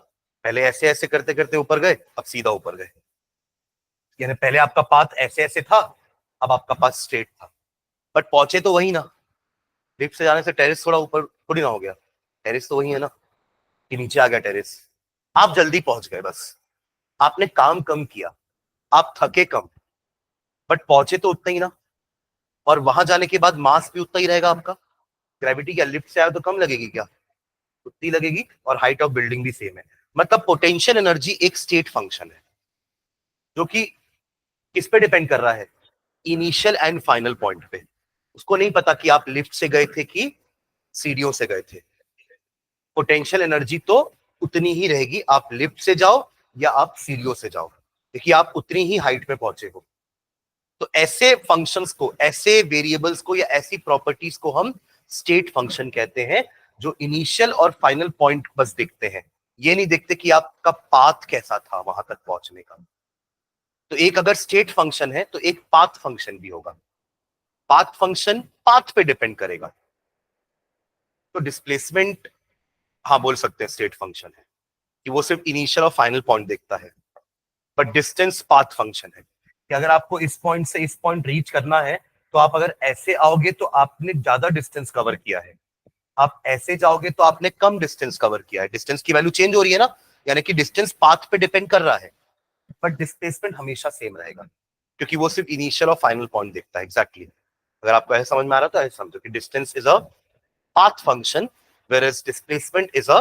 पहले ऐसे ऐसे करते करते ऊपर गए, अब सीधा ऊपर गए. यानी पहले आपका पाथ ऐसे ऐसे था, अब आपका पाथ स्ट्रेट था, बट पहुंचे तो वही ना. लिफ्ट से जाने से टेरेस थोड़ा ऊपर थोड़ी ना हो गया, टेरेस तो वही है ना, कि नीचे आ गया टेरेस. आप जल्दी पहुंच गए, बस आपने काम कम किया, आप थके कम, बट पहुंचे तो उतना ही ना. और वहां जाने के बाद मास भी उतना ही रहेगा आपका. ग्रेविटी क्या लिफ्ट से आया तो कम लगेगी क्या, उतनी लगेगी, और हाइट ऑफ बिल्डिंग भी सेम है. मतलब पोटेंशियल एनर्जी एक स्टेट फंक्शन है जो कि किस पे डिपेंड कर रहा है, इनिशियल एंड फाइनल पॉइंट पे. उसको नहीं पता कि आप लिफ्ट से गए थे कि सीढ़ियों से गए थे. पोटेंशियल एनर्जी तो उतनी ही रहेगी, आप लिफ्ट से जाओ या आप सीढ़ियों से जाओ, देखिए आप उतनी ही हाइट पे पहुंचे हो. तो ऐसे फंक्शंस को, ऐसे वेरिएबल्स को या ऐसी प्रॉपर्टीज को हम स्टेट फंक्शन कहते हैं, जो इनिशियल और फाइनल पॉइंट बस देखते हैं, ये नहीं देखते कि आपका पाथ कैसा था वहां तक पहुंचने का. तो एक अगर स्टेट फंक्शन है तो एक पाथ फंक्शन भी होगा. पाथ फंक्शन पाथ पे डिपेंड करेगा. तो डिस्प्लेसमेंट, हाँ बोल सकते हैं स्टेट फंक्शन है कि वो सिर्फ इनिशियल और फाइनल पॉइंट देखता है, बट डिस्टेंस पाथ फंक्शन है कि अगर आपको इस पॉइंट से इस पॉइंट रीच करना है तो आप अगर ऐसे आओगे तो आपने ज्यादा डिस्टेंस कवर किया है, आप ऐसे जाओगे तो आपने कम डिस्टेंस कवर किया है. डिस्टेंस की वैल्यू चेंज हो रही है ना, यानी कि डिस्टेंस पाथ पे डिपेंड कर रहा है, बट डिस्प्लेसमेंट हमेशा सेम रहेगा क्योंकि वो सिर्फ इनिशियल और फाइनल पॉइंट देखता है. एग्जैक्टली अगर आपको ऐसे समझ में आ रहा तो ऐसे समझो कि distance is a path function whereas displacement is a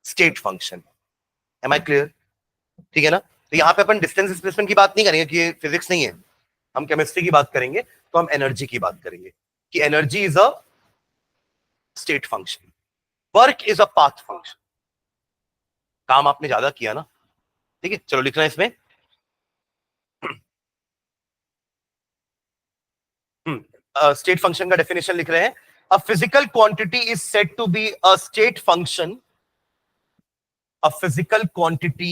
state function. Am I clear? ठीक है ना. तो यहाँ पे अपन डिस्टेंस डिस्प्लेसमेंट की बात नहीं करेंगे कि ये फिजिक्स नहीं है, हम केमिस्ट्री की बात करेंगे. तो हम एनर्जी की बात करेंगे कि energy is a state function, work is a path function. काम आपने ज्यादा किया ना, ठीक है. चलो लिखना है इसमें. स्टेट फंक्शन का डेफिनेशन लिख रहे हैं. A physical quantity is said to be a state function. A physical quantity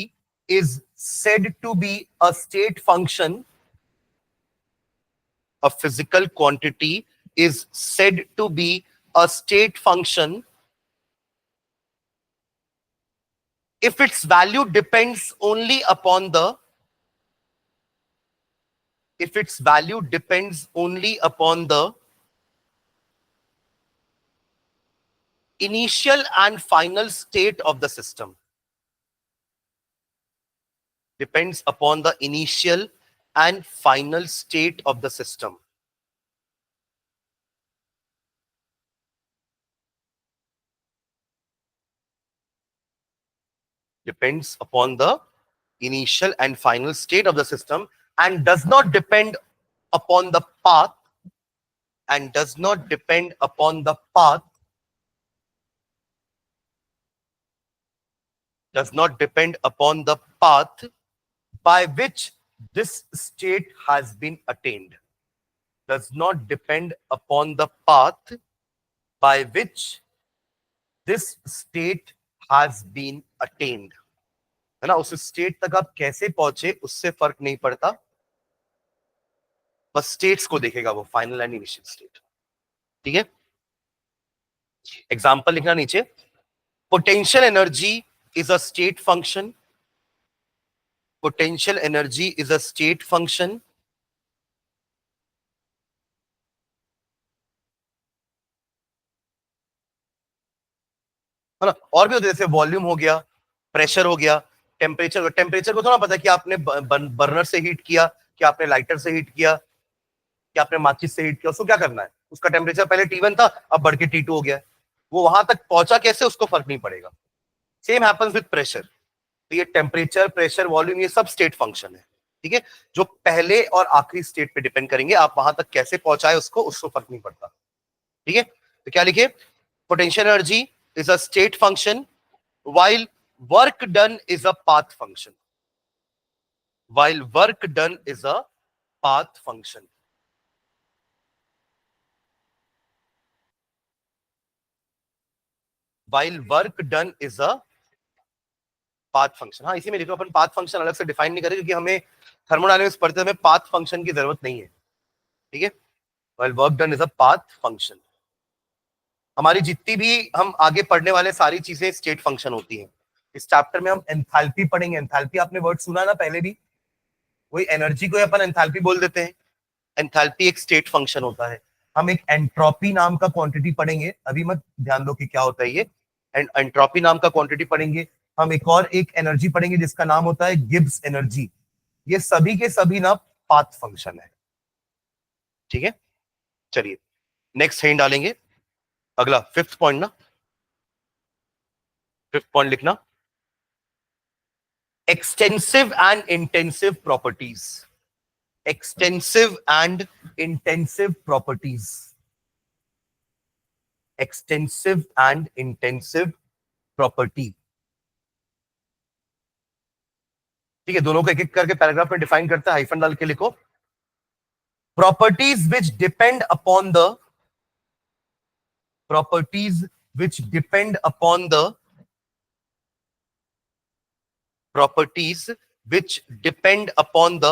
is said to be a state function. A physical quantity is said to be a state function if its value depends only upon the if its value depends only upon the initial and final state of the system. Depends upon the initial and final state of the system. Depends upon the initial and final state of the system and does not depend upon the path and does not depend upon the path does not depend upon the path by which this state has been attained. Does not depend upon the path by which this state has been attained. है ना, उस state तक आप कैसे पहुंचे उससे फर्क नहीं पड़ता, बस स्टेट्स को देखेगा वो, फाइनल एंड इनिशियल स्टेट। ठीक है, एग्जांपल लिखना नीचे। Potential energy is a state function, potential energy is a state function है ना। और भी होते हैं, जैसे वॉल्यूम हो गया, प्रेशर हो गया, टेम्परेचर। टेम्परेचर को तो ना पता कि आपने बर्नर से हीट किया, कि आपने लाइटर से हीट किया, कि आपने माचिस से हीट किया, उसको क्या करना है, उसका टेम्परेचर पहले T1 था, अब बढ़ के T2 हो गया है, वो वहां तक पहुंचा कैसे उसको फर्क नहीं पड़ेगा। Same happens with pressure. तो ये टेम्परेचर, प्रेशर, वॉल्यूम, ये सब स्टेट फंक्शन है। ठीक है, जो पहले और आखिरी स्टेट पे डिपेंड करेंगे, आप वहां तक कैसे पहुंचाए उसको फर्क नहीं पड़ता। ठीक है, तो क्या लिखे, potential energy is a state function while work done is a path function, while work done is a path function। while work done is a path function। हाँ, इसी में लिखो, अपन पाथ फंक्शन अलग से डिफाइन नहीं करें, क्योंकि हमें थर्मोडायनेमिक्स पढ़ते हमें पाथ फंक्शन की जरूरत नहीं है। ठीक है, while work done is a path function। हमारी जितनी भी हम आगे पढ़ने वाले सारी चीजें स्टेट फंक्शन होती हैं। इस चैप्टर में हम एंथैल्पी पढ़ेंगे। एंथैल्पी आपने वर्ड सुना ना पहले भी, वही एनर्जी को अपन एंथैल्पी बोल देते हैं। एंथैल्पी एक स्टेट फंक्शन होता है। हम एक एंट्रोपी नाम का क्वांटिटी पढ़ेंगे, अभी मत ध्यान दो कि क्या होता है ये। एंट्रोपी नाम का क्वांटिटी पढ़ेंगे। हम एक और एक एनर्जी पढ़ेंगे जिसका नाम होता है गिब्स एनर्जी। ये सभी के सभी ना पाथ फंक्शन है। ठीक है, चलिए नेक्स्ट हेडिंग डालेंगे। अगला फिफ्थ पॉइंट ना, फिफ्थ पॉइंट लिखना, extensive and intensive properties. Extensive and intensive properties. Extensive and intensive property. ठीक है, दोनों को एक एक करके पैराग्राफ में डिफाइन करता है, हाइफन डाल के लिखो। Properties which depend upon the, properties which depend upon the, properties which depend upon the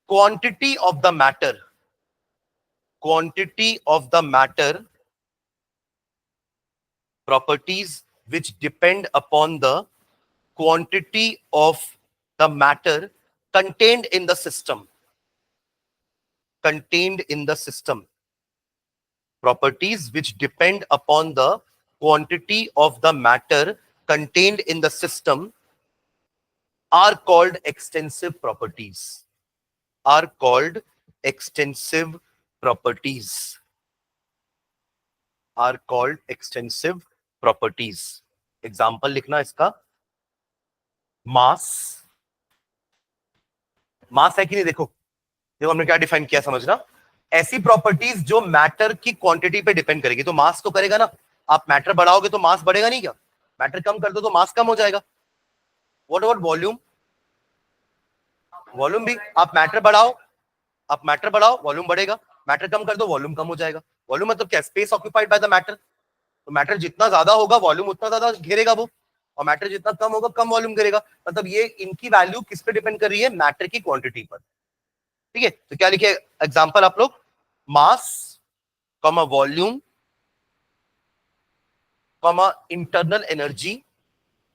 quantity of the matter, quantity of the matter, properties which depend upon the quantity of the matter contained in the system, contained in the system, properties which depend upon the quantity of the matter contained in the system are called extensive properties, are called extensive properties, are called extensive properties। Example लिखना इसका, मास। मास है कि नहीं, देखो देखो हमने क्या define किया, समझना। ऐसी प्रॉपर्टीज जो मैटर की क्वांटिटी पे डिपेंड करेगी, तो मास तो करेगा ना। आप मैटर बढ़ाओगे तो मास बढ़ेगा नहीं क्या, मैटर कम कर दो तो मास कम हो जाएगा। व्हाट अबाउट वॉल्यूम, वॉल्यूम भी आप मैटर बढ़ाओ, आप मैटर बढ़ाओ वॉल्यूम बढ़ेगा, मैटर कम कर दो वॉल्यूम कम हो जाएगा। वॉल्यूम मतलब क्या, space occupied by the matter. तो मैटर जितना ज्यादा होगा वॉल्यूम उतना ज्यादा घेरेगा वो, और मैटर जितना कम होगा कम वॉल्यूम घेरेगा। मतलब ये इनकी वैल्यू किस पे डिपेंड कर रही है, मैटर की क्वांटिटी पर। ठीक है, तो क्या लिखे एग्जांपल आप लोग, mass comma volume comma internal energy.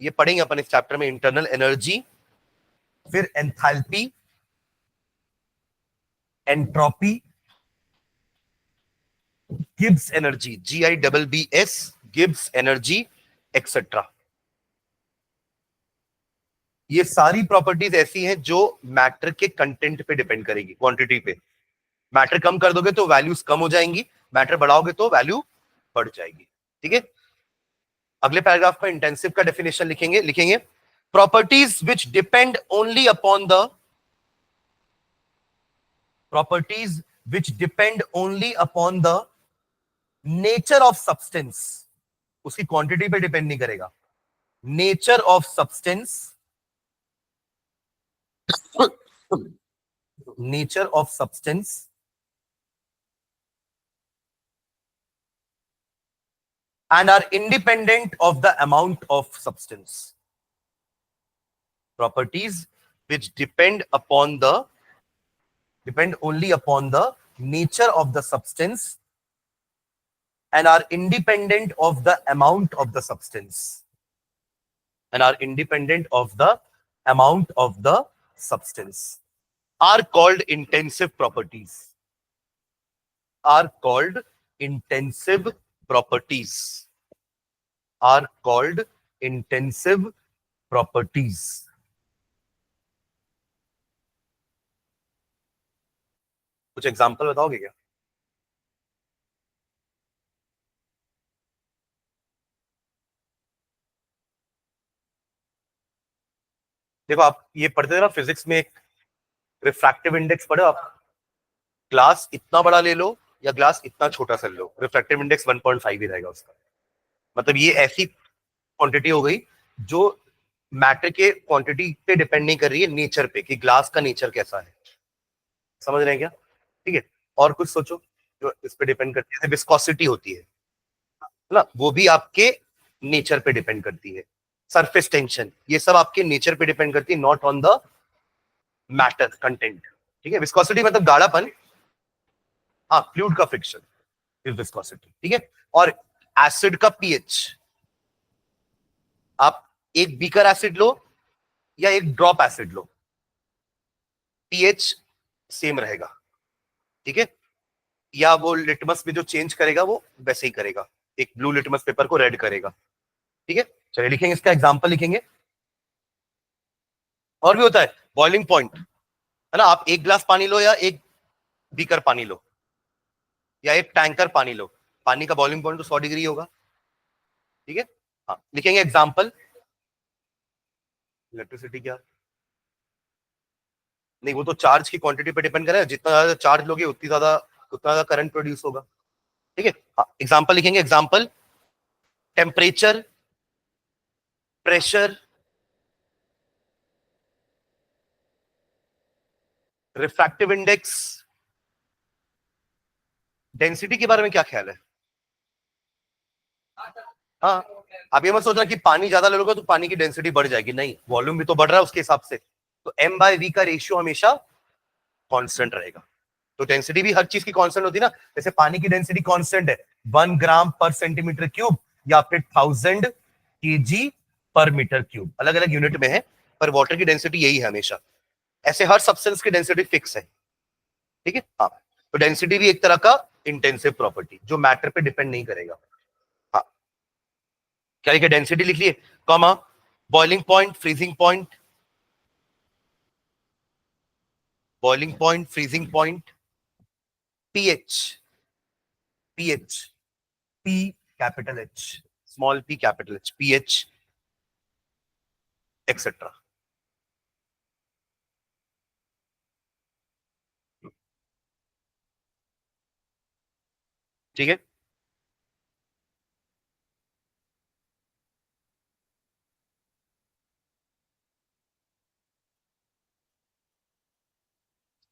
ये पढ़ेंगे अपन इस चैप्टर में, इंटरनल एनर्जी, फिर enthalpy, entropy, Gibbs energy, GIBBS, Gibbs energy, etcetera. ये सारी प्रॉपर्टीज ऐसी हैं जो मैटर के कंटेंट पे डिपेंड करेगी, क्वांटिटी पे। मैटर कम कर दोगे तो वैल्यूज कम हो जाएंगी, मैटर बढ़ाओगे तो वैल्यू बढ़ जाएगी। ठीक है, अगले पैराग्राफ में इंटेंसिव का डेफिनेशन लिखेंगे, लिखेंगे properties which depend only upon the, properties which depend only upon the nature of substance. उसकी क्वांटिटी पे डिपेंड नहीं करेगा, nature of substance, nature of substance and are independent of the amount of substance, properties which depend only upon the nature of the substance and are independent of the amount of the substance are called intensive properties. Are called intensive properties. Are called intensive properties. कुछ example बताओगे क्या? देखो आप ये पढ़ते थे ना physics में, एक रिफ्रैक्टिव इंडेक्स पढ़े आप? ग्लास इतना बड़ा ले लो या ग्लास इतना छोटा सा ले लो, रिफ्रैक्टिव इंडेक्स 1.5 ही रहेगा उसका। मतलब ये ऐसी क्वांटिटी हो गई जो मैटर के क्वांटिटी पे डिपेंड नहीं कर रही है, नेचर पे, कि ग्लास का नेचर कैसा है। समझ रहे हैं क्या? ठीक है। और कुछ सोचो जो इस पे डिपेंड करती है, विस्कोसिटी होती है ना, वो भी आपके नेचर पे डिपेंड करती है। सरफेस टेंशन, ये सब आपके नेचर पे डिपेंड करती है, not on the matter content. ठीक है। विस्कोसिटी मतलब गाढ़ापन, हाँ, फ्लूइड का फ्रिक्शन इज विस्कोसिटी। ठीक है। और एसिड का पीएच, आप एक बीकर एसिड लो या एक ड्रॉप एसिड लो, पीएच सेम रहेगा। ठीक है। या वो लिटमस में जो चेंज करेगा वो वैसे ही करेगा, एक ब्लू लिटमस पेपर को रेड करेगा। ठीक है। चलिए लिखेंगे, इसका एग्जांपल लिखेंगे। और भी होता है बॉइलिंग पॉइंट, है ना। आप एक ग्लास पानी लो या एक बीकर पानी लो या एक टैंकर पानी लो, पानी का बॉइलिंग पॉइंट तो 100 डिग्री होगा। ठीक है। हाँ, लिखेंगे एग्जांपल। इलेक्ट्रिसिटी क्या? नहीं, वो तो चार्ज की क्वांटिटी पे डिपेंड करेगा, जितना ज्यादा चार्ज लोगे उतना ज्यादा करंट प्रोड्यूस होगा। ठीक है। हाँ, एग्जांपल लिखेंगे। Example, temperature, pressure, refractive index, density के बारे में क्या ख्याल है? हाँ, आप ये मत सोचना कि पानी ज्यादा ले लोगे तो पानी की डेंसिटी बढ़ जाएगी, नहीं, वॉल्यूम भी तो बढ़ रहा है उसके हिसाब से। तो m/v का रेशियो हमेशा कांस्टेंट रहेगा। तो डेंसिटी भी हर चीज की कांस्टेंट होती है ना। जैसे पानी की डेंसिटी कांस्टेंट है 1 ग्राम पर सेंटीमीटर क्यूब या फिर 1000 kg पर मीटर क्यूब, अलग अलग यूनिट में है, पर वाटर की डेंसिटी यही है हमेशा। ऐसे हर सब्सटेंस की डेंसिटी फिक्स है। ठीक है। हाँ, तो डेंसिटी भी एक तरह का इंटेंसिव प्रॉपर्टी जो मैटर पे डिपेंड नहीं करेगा। हाँ, क्या लिखे? डेंसिटी लिख लिए, comma, boiling point, freezing point, boiling point, freezing point, pH, pH, P capital H, small P capital H, pH, etcetera. ठीक है।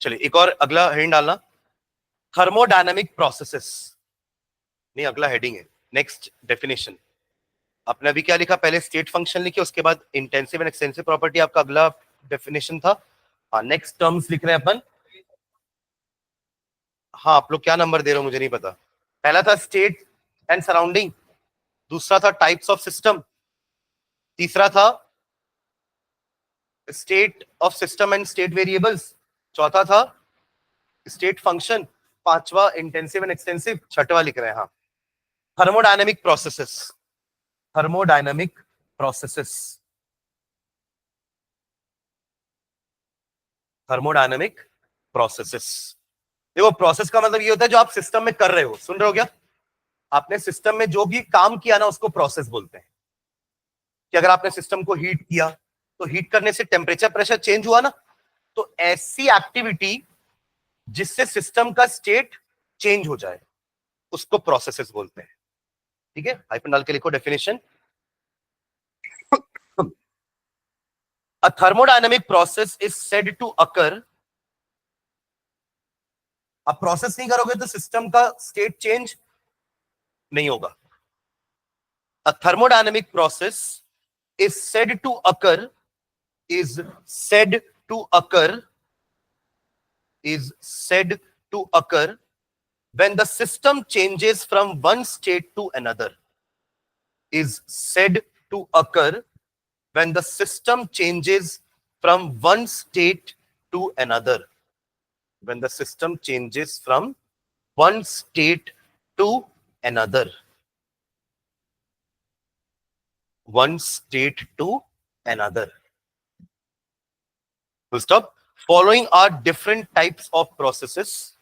चलिए एक और अगला हेडिंग डालना, थर्मोडायनामिक प्रोसेसेस। नहीं, अगला हेडिंग है, नेक्स्ट डेफिनेशन। आपने अभी क्या लिखा? पहले स्टेट फंक्शन लिखे, उसके बाद इंटेंसिव एंड एक्सटेंसिव प्रॉपर्टी आपका अगला डेफिनेशन था। हाँ, नेक्स्ट टर्म्स लिख रहे हैं अपन। हाँ, आप लोग क्या नंबर दे रहे हो मुझे नहीं पता। पहला था स्टेट एंड सराउंडिंग, दूसरा था टाइप्स ऑफ सिस्टम, तीसरा था state of system and state variables, चौथा था स्टेट फंक्शन, पांचवा इंटेंसिव एंड एक्सटेंसिव, छठवा लिख रहे हैं। हाँ, thermodynamic processes, thermodynamic processes, thermodynamic processes. देखो, प्रोसेस का मतलब ये होता है जो आप सिस्टम में कर रहे हो। सुन रहे हो क्या? आपने सिस्टम में जो भी काम किया ना उसको प्रोसेस बोलते हैं। कि अगर आपने सिस्टम को हीट किया तो हीट करने से टेम्परेचर प्रेशर चेंज हुआ ना, तो ऐसी एक्टिविटी जिससे सिस्टम का स्टेट चेंज हो जाए उसको प्रोसेसेस बोलते हैं। ठीक है। हाइफन डाल के लिखो definition. A thermodynamic process is said to occur. आप प्रोसेस नहीं करोगे तो सिस्टम का स्टेट चेंज नहीं होगा। A thermodynamic process is said to occur is said to occur when the system changes from one state to another. Is said to occur when the system changes from one state to another. When the system changes from one state to another. One state to another. Full stop. Following are different types of processes.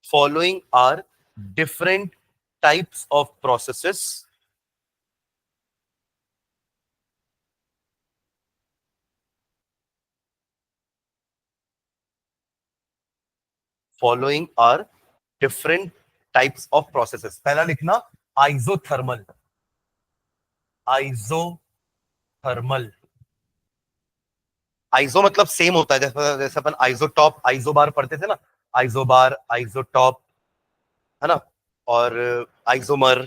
Following are different types of processes. Following are different types of processes. पहला लिखना isothermal. Isothermal. आइजो मतलब same होता है, जैसे अपन आइजोटॉप आइजोबार पढ़ते थे ना, आइजोबार आइजोटॉप है ना, और आइजोमर,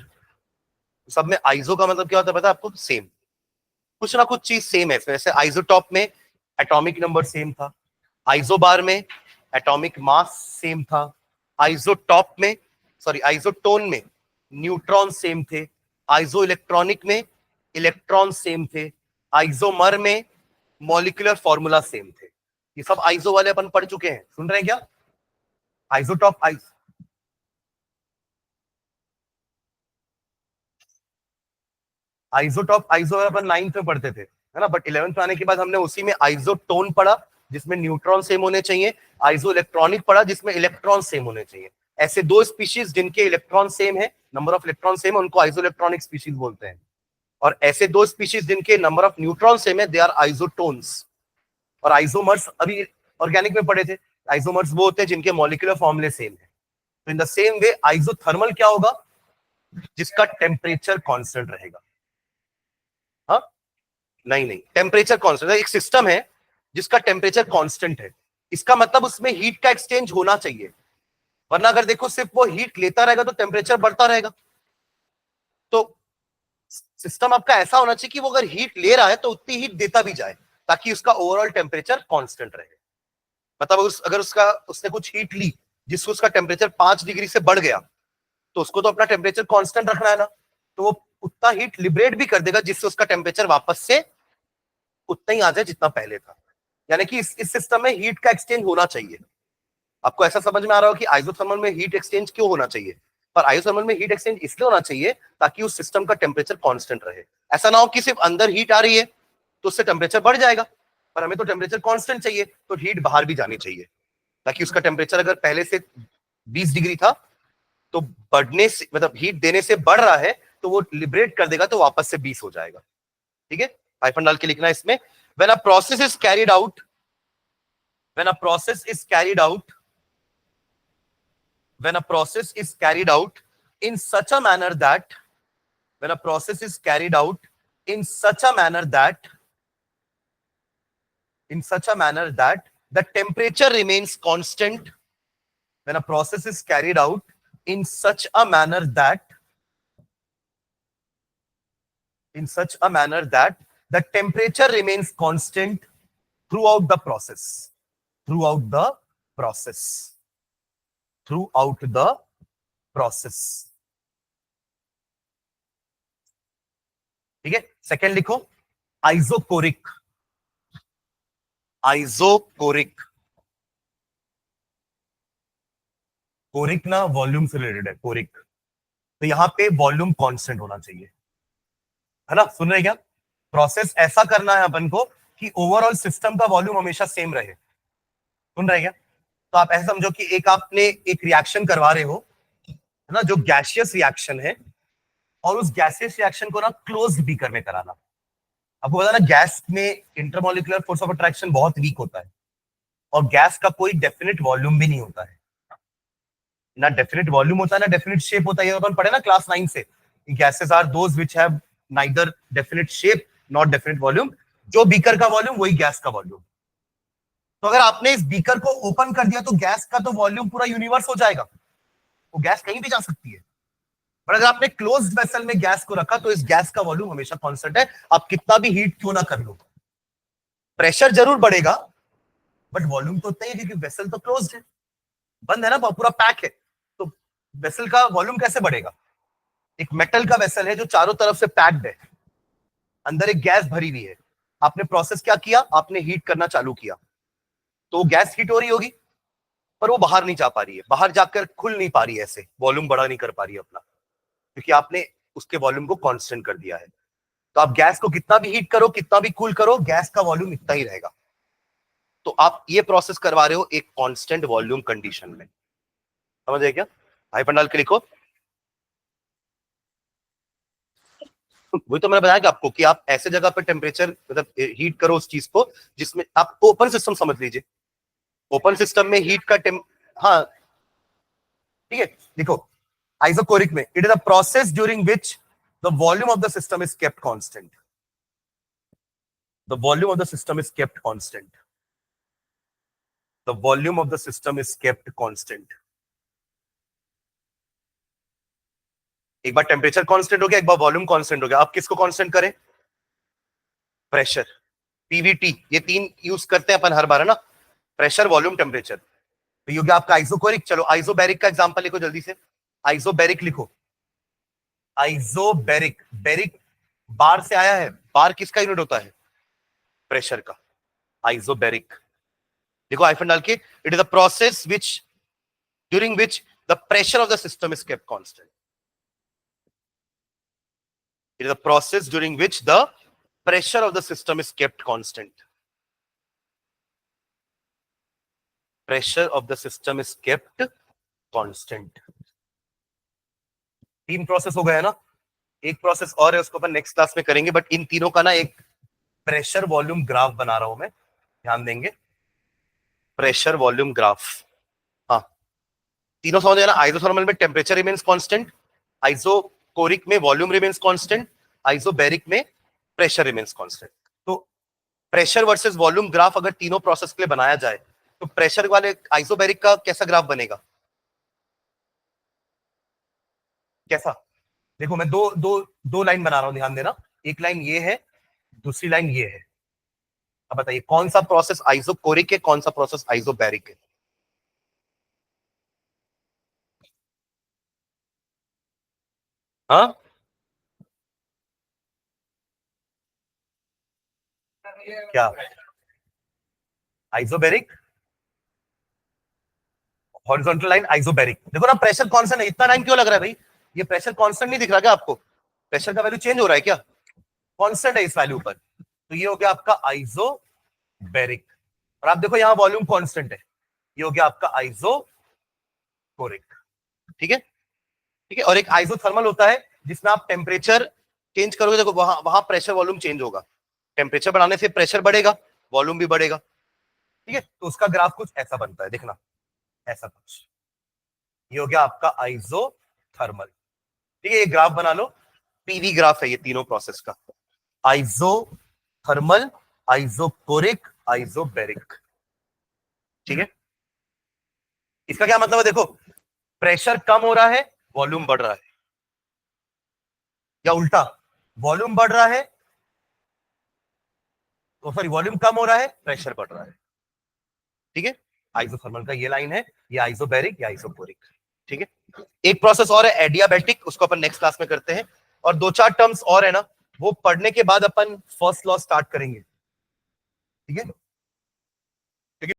सब में आइजो का मतलब क्या होता है पता है आपको? सेम, कुछ ना कुछ चीज सेम है इसमें। जैसे आइजोटॉप में एटॉमिक नंबर सेम था, आइजोबार में एटॉमिक मास सेम था, आइजोटॉप में आइजोटोन में न्यूट्रॉन सेम थे, आइजो इलेक्ट्रॉनिक में इलेक्ट्रॉन सेम थे, आइजोमर में मॉलिक्यूलर फॉर्मूला सेम थे। ये सब आइजो वाले अपन पढ़ चुके हैं, सुन रहे हैं क्या? आइजोटॉप आइजो अपन 9th में पढ़ते थे, है ना, बट 11th में आने के बाद हमने उसी में आइजोटोन पढ़ा जिसमें न्यूट्रॉन सेम होने चाहिए, आइजो इलेक्ट्रॉनिक पढ़ा जिसमें इलेक्ट्रॉन सेम होने चाहिए। ऐसे दो स्पीशीज जिनके इलेक्ट्रॉन सेम है, नंबर ऑफ इलेक्ट्रॉन सेम है, उनको आइजो इलेक्ट्रॉनिक स्पीशीज बोलते हैं। और ऐसे दो स्पीशीज जिनके नंबर ऑफ न्यूट्रॉन सेम है, दे आर आइजोटोन्स। और आइसोमर्स अभी ऑर्गेनिक में पढ़े थे, आइसोमर्स वो होते हैं जिनके मॉलिक्यूलर फॉर्मूले सेम है। तो in the same way isothermal क्या होगा? जिसका टेम्परेचर कांस्टेंट रहेगा। हाँ, नहीं, टेम्परेचर कांस्टेंट। एक सिस्टम है जिसका टेम्परेचर कांस्टेंट है, इसका मतलब उसमें हीट का एक्सचेंज होना चाहिए, वरना अगर देखो सिर्फ वो हीट लेता रहेगा तो टेम्परेचर बढ़ता रहेगा। तो सिस्टम आपका ऐसा होना चाहिए कि वो अगर हीट ले रहा है तो उतनी हीट देता भी जाए, ताकि उसका ओवरऑल टेम्परेचर कांस्टेंट रहे। मतलब अगर उसने कुछ हीट ली जिससे उसका टेम्परेचर 5 डिग्री से बढ़ गया, तो उसको तो अपना टेम्परेचर कांस्टेंट रखना है ना, तो वो उतना हीट लिबरेट भी कर देगा जिससे उसका टेम्परेचर वापस से उतना ही आ जाए जितना पहले था। यानी कि इस सिस्टम में हीट का एक्सचेंज होना चाहिए। आपको ऐसा समझ में आ रहा हो कि आइसोथर्मल में हीट एक्सचेंज क्यों होना चाहिए? पर आइसोथर्मल में हीट एक्सचेंज इसलिए होना चाहिए ताकि उस सिस्टम का टेम्परेचर कांस्टेंट रहे। ऐसा ना हो कि सिर्फ अंदर हीट आ रही है तो उससे टेम्परेचर बढ़ जाएगा, पर हमें तो टेम्परेचर कांस्टेंट चाहिए, तो हीट बाहर भी जानी चाहिए, ताकि उसका टेम्परेचर अगर पहले से 20 डिग्री था तो बढ़ने से, मतलब हीट देने से बढ़ रहा है, तो वो लिबरेट कर देगा तो वापस से 20 हो जाएगा। ठीक है, हाइफन डाल के लिखना है इसमें। When a process is carried out, when a process is carried out, when a process is carried out in such a manner that when a process is carried out in such a manner that the temperature remains constant, when a process is carried out in such a manner that the temperature remains constant throughout the process, throughout the process. ठीक है, second लिखो isochoric. कोरिक ना volume से related है, कोरिक। तो यहां पे volume constant होना चाहिए, है ना, सुन रहे क्या? प्रोसेस ऐसा करना है अपन को कि ओवरऑल सिस्टम का वॉल्यूम हमेशा सेम रहे। सुन रहे क्या? तो आप ऐसा समझो कि आपने एक रिएक्शन करवा रहे हो, है ना, जो गैसियस रिएक्शन है, और उस गैसियस रिएक्शन को ना क्लोज्ड बीकर में कराना। आपको पता ना, गैस में इंटरमोलिकुलर फोर्स ऑफ अट्रैक्शन बहुत वीक होता है, और गैस का कोई डेफिनेट वॉल्यूम भी नहीं होता है, ना डेफिनेट वॉल्यूम होता है ना डेफिनेट शेप होता है। ये अपन पढ़े ना क्लास 9 से, gases are those which have neither definite shape not definite volume. जो बीकर का वॉल्यूम वही गैस का वॉल्यूम। तो अगर आपने इस बीकर को ओपन कर दिया तो गैस का तो वॉल्यूम पूरा यूनिवर्स हो जाएगा, वो गैस कहीं भी जा सकती है। पर अगर आपने क्लोज्ड वेसल में गैस को रखा तो इस गैस का वॉल्यूम हमेशा कांस्टेंट है, आप कितना भी हीट क्यों ना कर लो। प्रेशर जरूर बढ़ेगा बट वॉल्यूम तो उतना ही है क्योंकि वेसल तो क्लोज्ड है, बंद है ना, पूरा पैक है, तो वेसल का वॉल्यूम कैसे बढ़ेगा? एक मेटल का वेसल है जो चारों तरफ से पैक्ड है, अंदर एक गैस भरी हुई है, आपने प्रोसेस क्या किया, आपने हीट करना चालू किया, तो गैस हीट हो रही होगी पर वो बाहर नहीं जा पा रही है, बाहर जाकर खुल नहीं पा रही है, ऐसे वॉल्यूम बड़ा नहीं कर पा रही है अपना, क्योंकि आपने उसके वॉल्यूम को कांस्टेंट कर दिया है। तो आप गैस को कितना भी हीट करो, कितना भी कूल करो, गैस का वॉल्यूम इतना ही रहेगा। तो आप ये प्रोसेस करवा रहे हो एक कांस्टेंट वॉल्यूम कंडीशन में, समझ गए क्या? भाई पंडाल के लिखो। वही तो मैंने बताया कि आपको कि आप ऐसे जगह पर टेम्परेचर मतलब हीट करो उस चीज को जिसमें आप ओपन सिस्टम समझ लीजिए, ओपन सिस्टम में हीट का हाँ ठीक है। देखो आइसोकोरिक में it is a process during which the volume of the system is kept constant, the volume of the system is kept constant, the volume of the system is kept constant. एक बार temperature constant हो गया, एक बार volume constant हो गया, आप किसको constant करें? Pressure, Pvt, ये तीन यूज करते हैं अपन हर बार, है ना, प्रेशर वॉल्यूम टेम्परेचर। तो ये हो गया आपका आइसोकोरिक। चलो आइसोबैरिक का एग्जांपल लिखो जल्दी से, आइसोबैरिक लिखो, आइसोबैरिक, बैरिक बार से आया है, बार किसका यूनिट होता है? प्रेशर का। आइसोबैरिक देखो हाइफन डाल के, it is a process which during which the pressure of the system is kept constant, it is a process during which the pressure of the system is kept constant, pressure of the system is kept constant। तीन process हो गया ना, एक process और है उसको अपन next class में करेंगे, बट इन तीनों का ना एक प्रेशर वॉल्यूम ग्राफ बना रहा हूं मैं, ध्यान देंगे, प्रेशर वॉल्यूम ग्राफ। हाँ तीनों समझ ना, आइसोथर्मल में टेम्परेचर रिमेन्स कांस्टेंट, आइसोकोरिक में वॉल्यूम रिमेन्स कांस्टेंट, आइसोबैरिक में प्रेशर रिमेन्स कांस्टेंट। तो प्रेशर वर्सेस वॉल्यूम ग्राफ अगर तीनों प्रोसेस के लिए बनाया जाए तो प्रेशर वाले आइसोबैरिक का कैसा ग्राफ बनेगा? कैसा? देखो मैं दो दो दो लाइन बना रहा हूं, ध्यान देना, एक लाइन ये है, दूसरी लाइन ये है। अब बताइए कौन सा प्रोसेस आइसोकोरिक है, कौन सा प्रोसेस आइसोबैरिक है? हाँ क्या? Isobaric, horizontal line isobaric. देखो ना प्रेशर कांस्टेंट है, इतना टाइम क्यों लग रहा है भाई? ये प्रेशर कांस्टेंट नहीं दिख रहा क्या आपको? प्रेशर का वैल्यू चेंज हो रहा है क्या? कांस्टेंट है इस वैल्यू पर, तो ये हो गया आपका आइसोबैरिक। और आप देखो यहाँ वॉल्यूम कांस्टेंट है, ये हो गया आपका आइसोकोरिक। ठीक है, ठीक है। और एक आइसोथर्मल होता है जिसमें आप टेम्परेचर चेंज करोगे, देखो वहां वहां प्रेशर वॉल्यूम चेंज होगा, टेम्परेचर बढ़ाने से प्रेशर बढ़ेगा, वॉल्यूम भी बढ़ेगा। ठीक है, तो उसका ग्राफ कुछ ऐसा बनता है, देखना ऐसा कुछ, ये हो गया आपका आइसोथर्मल। ठीक है, ये ग्राफ बना लो, पीवी ग्राफ है ये तीनों प्रोसेस का, आइसोथर्मल, आइसोकोरिक, आइसोबैरिक। ठीक है, इसका क्या मतलब है? देखो प्रेशर कम हो रहा है, वॉल्यूम बढ़ रहा है, या उल्टा वॉल्यूम बढ़ रहा है, तो सॉरी वॉल्यूम कम हो रहा है, प्रेशर बढ़ रहा है। ठीक है, आइसोथर्मल का ये लाइन है, ये आइसोबैरिक, या आइसोकोरिक। ठीक है, एक प्रोसेस और है एडियाबैटिक, उसको अपन नेक्स्ट क्लास में करते हैं, और दो चार टर्म्स और है ना, वो पढ़ने के बाद अपन फर्स्ट लॉ स्टार्ट करेंगे। ठीक है।